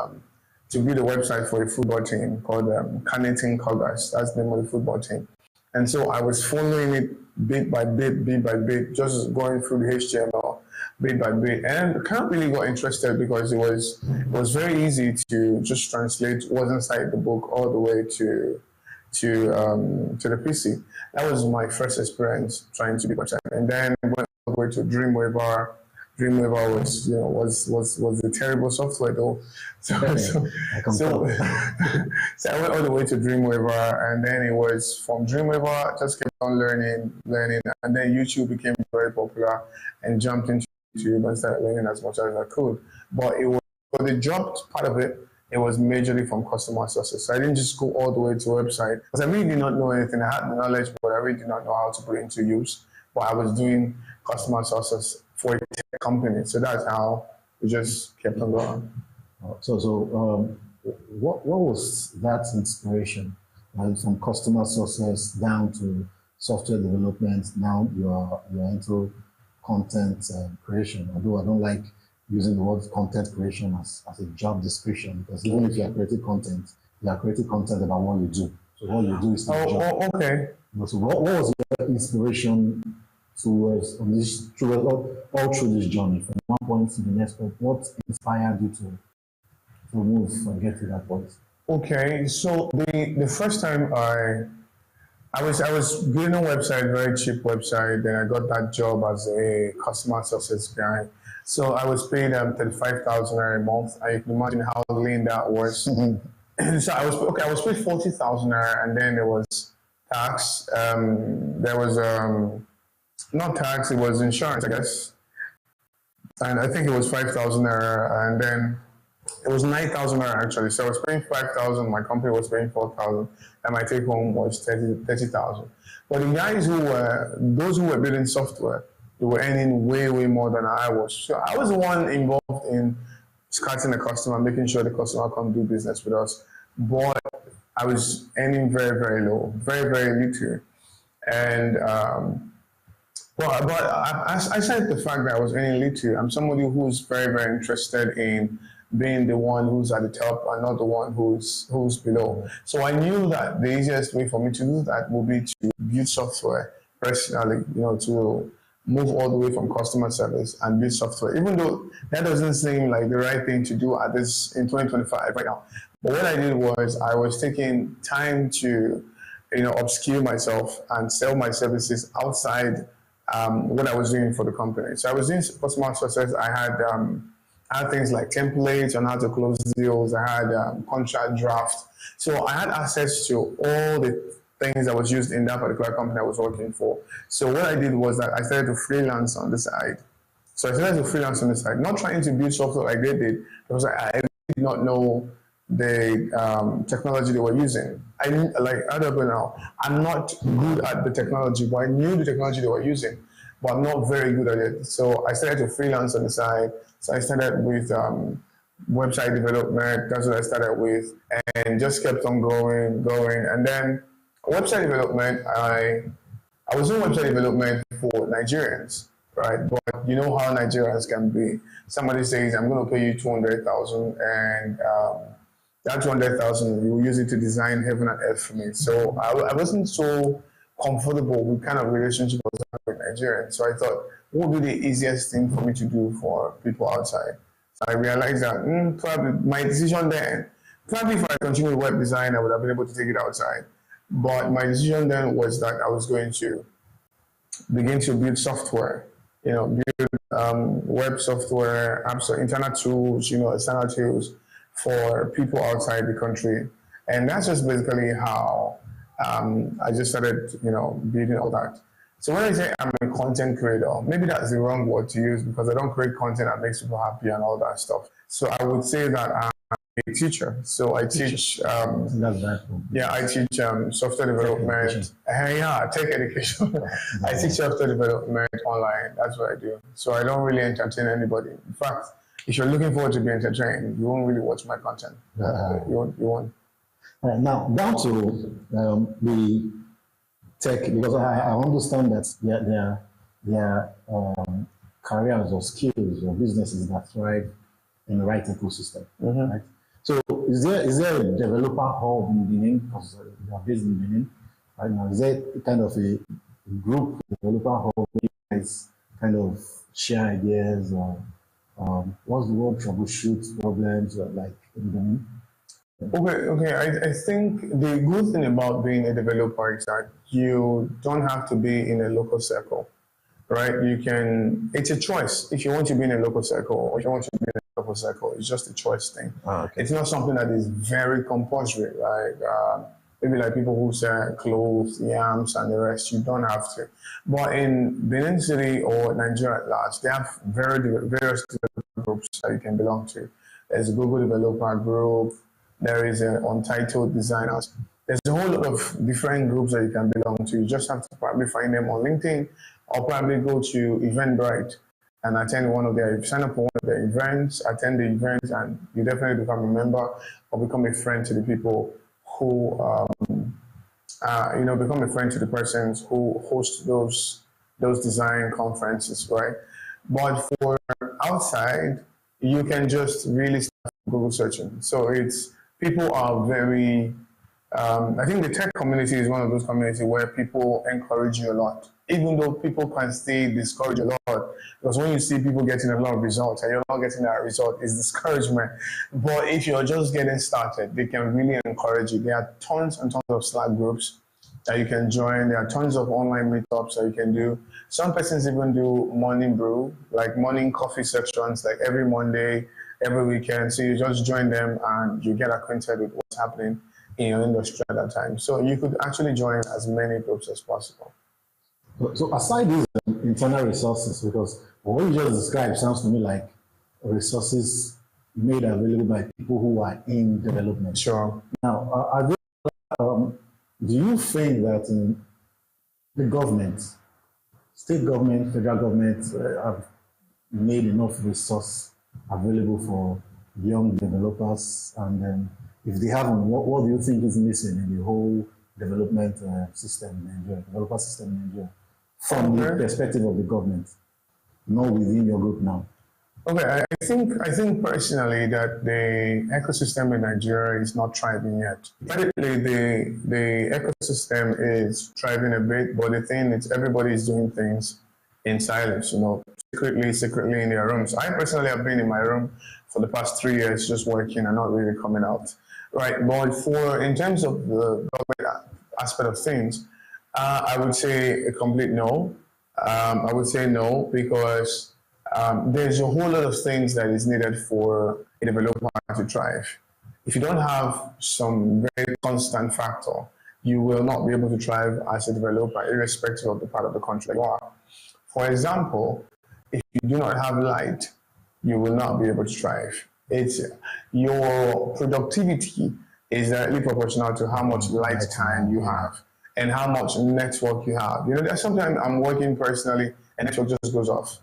to build a website for a football team called Carnington Cougars. That's the name of the football team. And so I was following it bit by bit, just going through the HTML bit by bit. And I kind of really got interested because it was very easy to just translate what's inside the book all the way to the PC. That was my first experience trying to build a website. And then I went all the way to Dreamweaver. Dreamweaver was a terrible software though. So I went all the way to Dreamweaver, and then it was from Dreamweaver, just kept on learning, and then YouTube became very popular and jumped into YouTube and started learning as much as I could. But for the job part of it, it was majorly from customer success. So I didn't just go all the way to website because I really did not know anything. I had the knowledge, but I really did not know how to put it into use. But I was doing customer success for a tech company. So that's how we just kept on going. What was that inspiration? From customer success down to software development, now you're into content creation. Although I don't like using the word content creation as a job description, because even if you are creating content, you are creating content about what you do. So what you do is the job. Okay. So what was your inspiration towards all through this journey, from one point to the next point? What inspired you to move and get to that point? Okay, so the first time I was building a website, very cheap website, then I got that job as a customer success guy. So I was paid 35,000 a month. I can imagine how lean that was. Mm-hmm. So I was paid 40,000, and then there was tax. There was not tax, it was insurance, I guess. And I think it was 5,000, and then it was 9,000 actually. So I was paying 5,000, my company was paying 4,000, and my take home was 30,000. But the guys those who were building software, they were earning way, way more than I was. So I was the one involved in scouting the customer, making sure the customer come do business with us. But I was earning very, very low, very, very little. And but aside the fact that I was earning little, I'm somebody who's very, very interested in being the one who's at the top and not the one who's below. So I knew that the easiest way for me to do that would be to build software personally, to move all the way from customer service and build software, even though that doesn't seem like the right thing to do in 2025 right now. But what I did was I was taking time to, upskill myself and sell my services outside what I was doing for the company. So I was doing customer success. I had things like templates on how to close deals. I had contract draft. So I had access to all the things that was used in that particular company I was working for. So what I did was that I started to freelance on the side. Not trying to build software like they did, because I did not know the technology they were using. I don't know, I'm not good at the technology, but I knew the technology they were using, but I'm not very good at it. So I started to freelance on the side. So I started with website development. That's what I started with, and just kept on going. And then website development, I was doing website development for Nigerians, right? But you know how Nigerians can be. Somebody says, I'm going to pay you 200,000 and that 200,000, you will use it to design heaven and earth for me. So I wasn't so comfortable with kind of relationship I was having with Nigerians. So I thought, what would be the easiest thing for me to do for people outside? So I realized that probably my decision then, probably if I continued with web design, I would have been able to take it outside. But my decision then was that I was going to begin to build software, build web software, apps, internet tools, external tools for people outside the country. And that's just basically how I just started, building all that. So when I say I'm a content creator, maybe that's the wrong word to use because I don't create content that makes people happy and all that stuff. So I would say that I'm a teacher. So I teach, I teach software development. Tech education. I teach software development online. That's what I do. So I don't really entertain anybody. In fact, if you're looking forward to be entertained, you won't really watch my content. You won't. Now, down to the tech, because I understand that there are careers or skills or businesses that thrive in the right ecosystem, right? So is there a developer hub in Benin, because you are based in Benin right now? Is there kind of a group developer hub where you guys kind of share ideas or what's the word, troubleshoot problems like in Benin? Okay. I think the good thing about being a developer is that you don't have to be in a local circle, right? It's a choice. If you want to be in a local circle or if you want to be in a local circle, it's just a choice thing. Okay. It's not something that is very compulsory, like maybe like people who sell clothes, yams, and the rest. You don't have to. But in Benin City or Nigeria at large, they have various groups that you can belong to. There's a Google developer group. There is an Untitled Designers. There's a whole lot of different groups that you can belong to. You just have to probably find them on LinkedIn or probably go to Eventbrite and attend sign up for one of their events, attend the events, and you definitely become a member or become a friend to the people who, become a friend to the persons who host those design conferences, right? But for outside, you can just really start Google searching. So people are very, I think the tech community is one of those communities where people encourage you a lot, even though people can still discourage a lot, because when you see people getting a lot of results and you're not getting that result, it's discouragement. But if you're just getting started, they can really encourage you. There are tons and tons of Slack groups that you can join. There are tons of online meetups that you can do. Some persons even do morning brew, like morning coffee sections, like every Monday, every weekend. So you just join them and you get acquainted with what's happening in your industry at that time. So you could actually join as many groups as possible. So aside these internal resources, because what you just described sounds to me like resources made available by people who are in development. Sure. Now, do you think that in the government, state government, federal government have made enough resource available for young developers? And then if they haven't, what do you think is missing in the whole development system in Nigeria, developer system in Nigeria, from the perspective of the government, not within your group now? Okay, I think personally that the ecosystem in Nigeria is not thriving yet. Practically, the ecosystem is thriving a bit, but the thing is everybody is doing things in silence, secretly in their rooms. I personally have been in my room for the past 3 years just working and not really coming out, right? But in terms of the government aspect of things, I would say a complete no. I would say no because there's a whole lot of things that is needed for a developer to thrive. If you don't have some very constant factor, you will not be able to thrive as a developer, irrespective of the part of the country you are. For example, if you do not have light, you will not be able to thrive. Your productivity is directly proportional to how much light time you have and how much network you have. There's sometimes I'm working personally and network just goes off.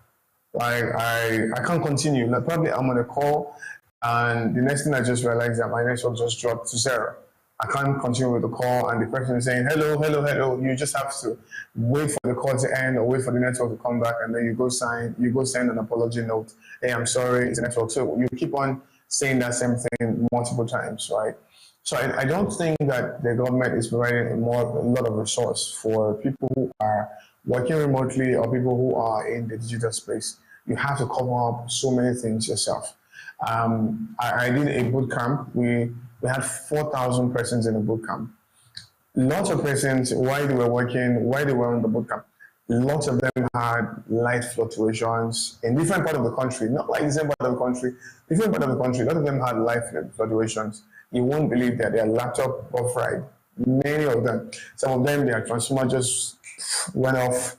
Like I can't continue. Like probably I'm on a call and the next thing I just realized that my network just dropped to 0. I can't continue with the call, and the person is saying, hello, hello, hello. You just have to wait for the call to end or wait for the network to come back, and then you go send an apology note. Hey, I'm sorry, it's the network. So you keep on saying that same thing multiple times, right? So I don't think that the government is providing a lot of resource for people who are working remotely or people who are in the digital space. You have to cover up so many things yourself. I did a boot camp. We had 4,000 persons in a boot camp. Lots of persons, while they were working, while they were on the boot camp, lots of them had light fluctuations in different part of the country, not like the same part of the country, different part of the country. A lot of them had light fluctuations. You won't believe that their laptop got fried. Many of them. Some of them, their transformer just went off.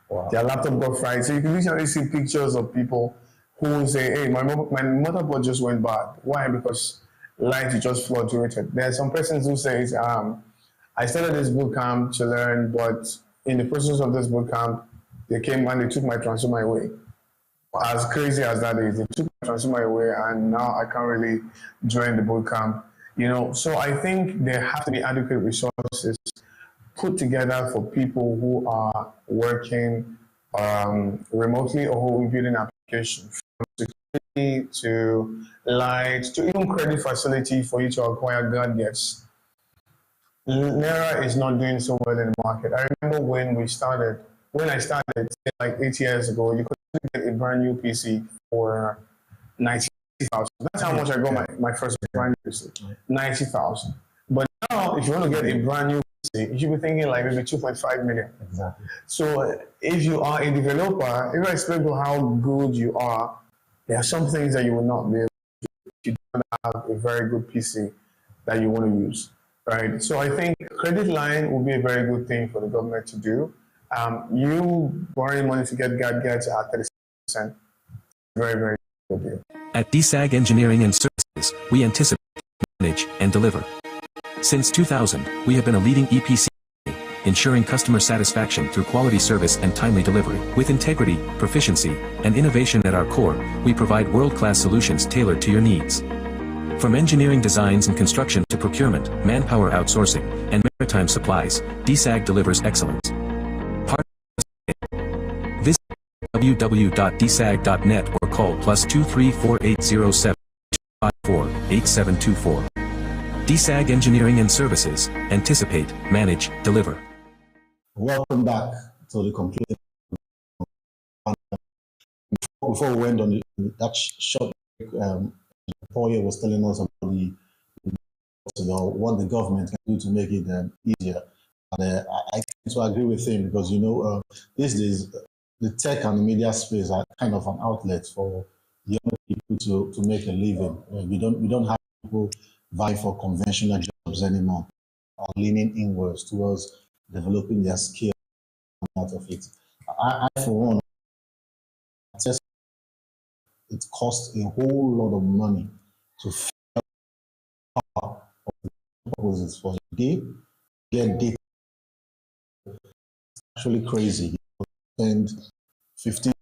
Wow. Their laptop got fried. So you can usually see pictures of people who say, hey, my motherboard just went bad. Why? Because light just fluctuated. There are some persons who say, I started this boot camp to learn, but in the process of this boot camp, they came and they took my transformer away. As crazy as that is, they took my transformer away, and now I can't really join the boot camp. You know, so I think there have to be adequate resources put together for people who are working remotely or who are building applications, from security to light to even credit facility for you to acquire gadgets. Naira is not doing so well in the market. I remember when I started like 8 years ago, you could get a brand new PC for 90,000. That's how much I got my first brand new PC, 90,000. But now, if you want to get a brand new PC, you should be thinking like maybe 2.5 million. Exactly. So if you are a developer, irrespective of how good you are, there are some things that you will not be able to do if you don't have a very good PC that you want to use, right? So I think credit line will be a very good thing for the government to do. You borrowing money to get gadgets at 30%, very, very good deal. At DSAG Engineering and Services, we anticipate, manage, and deliver. Since 2000, we have been a leading EPC, ensuring customer satisfaction through quality service and timely delivery. With integrity, proficiency, and innovation at our core, we provide world-class solutions tailored to your needs. From engineering designs and construction to procurement, manpower outsourcing, and maritime supplies, DSAG delivers excellence. Visit www.dsag.net or call +23 4807 254 8724. DSAG Engineering and Services. Anticipate, manage, deliver. Welcome back to the conclusion. Before we went on that short break, Poya was telling us about what the government can do to make it easier. And I tend to agree with him because, you know, these days, the tech and the media space are kind of an outlet for young people to make a living. We don't have people vying for conventional jobs anymore, are leaning inwards towards developing their skills out of it. I for one, it costs a whole lot of money to fill up proposals for a day, get data. It's actually crazy. You spend 15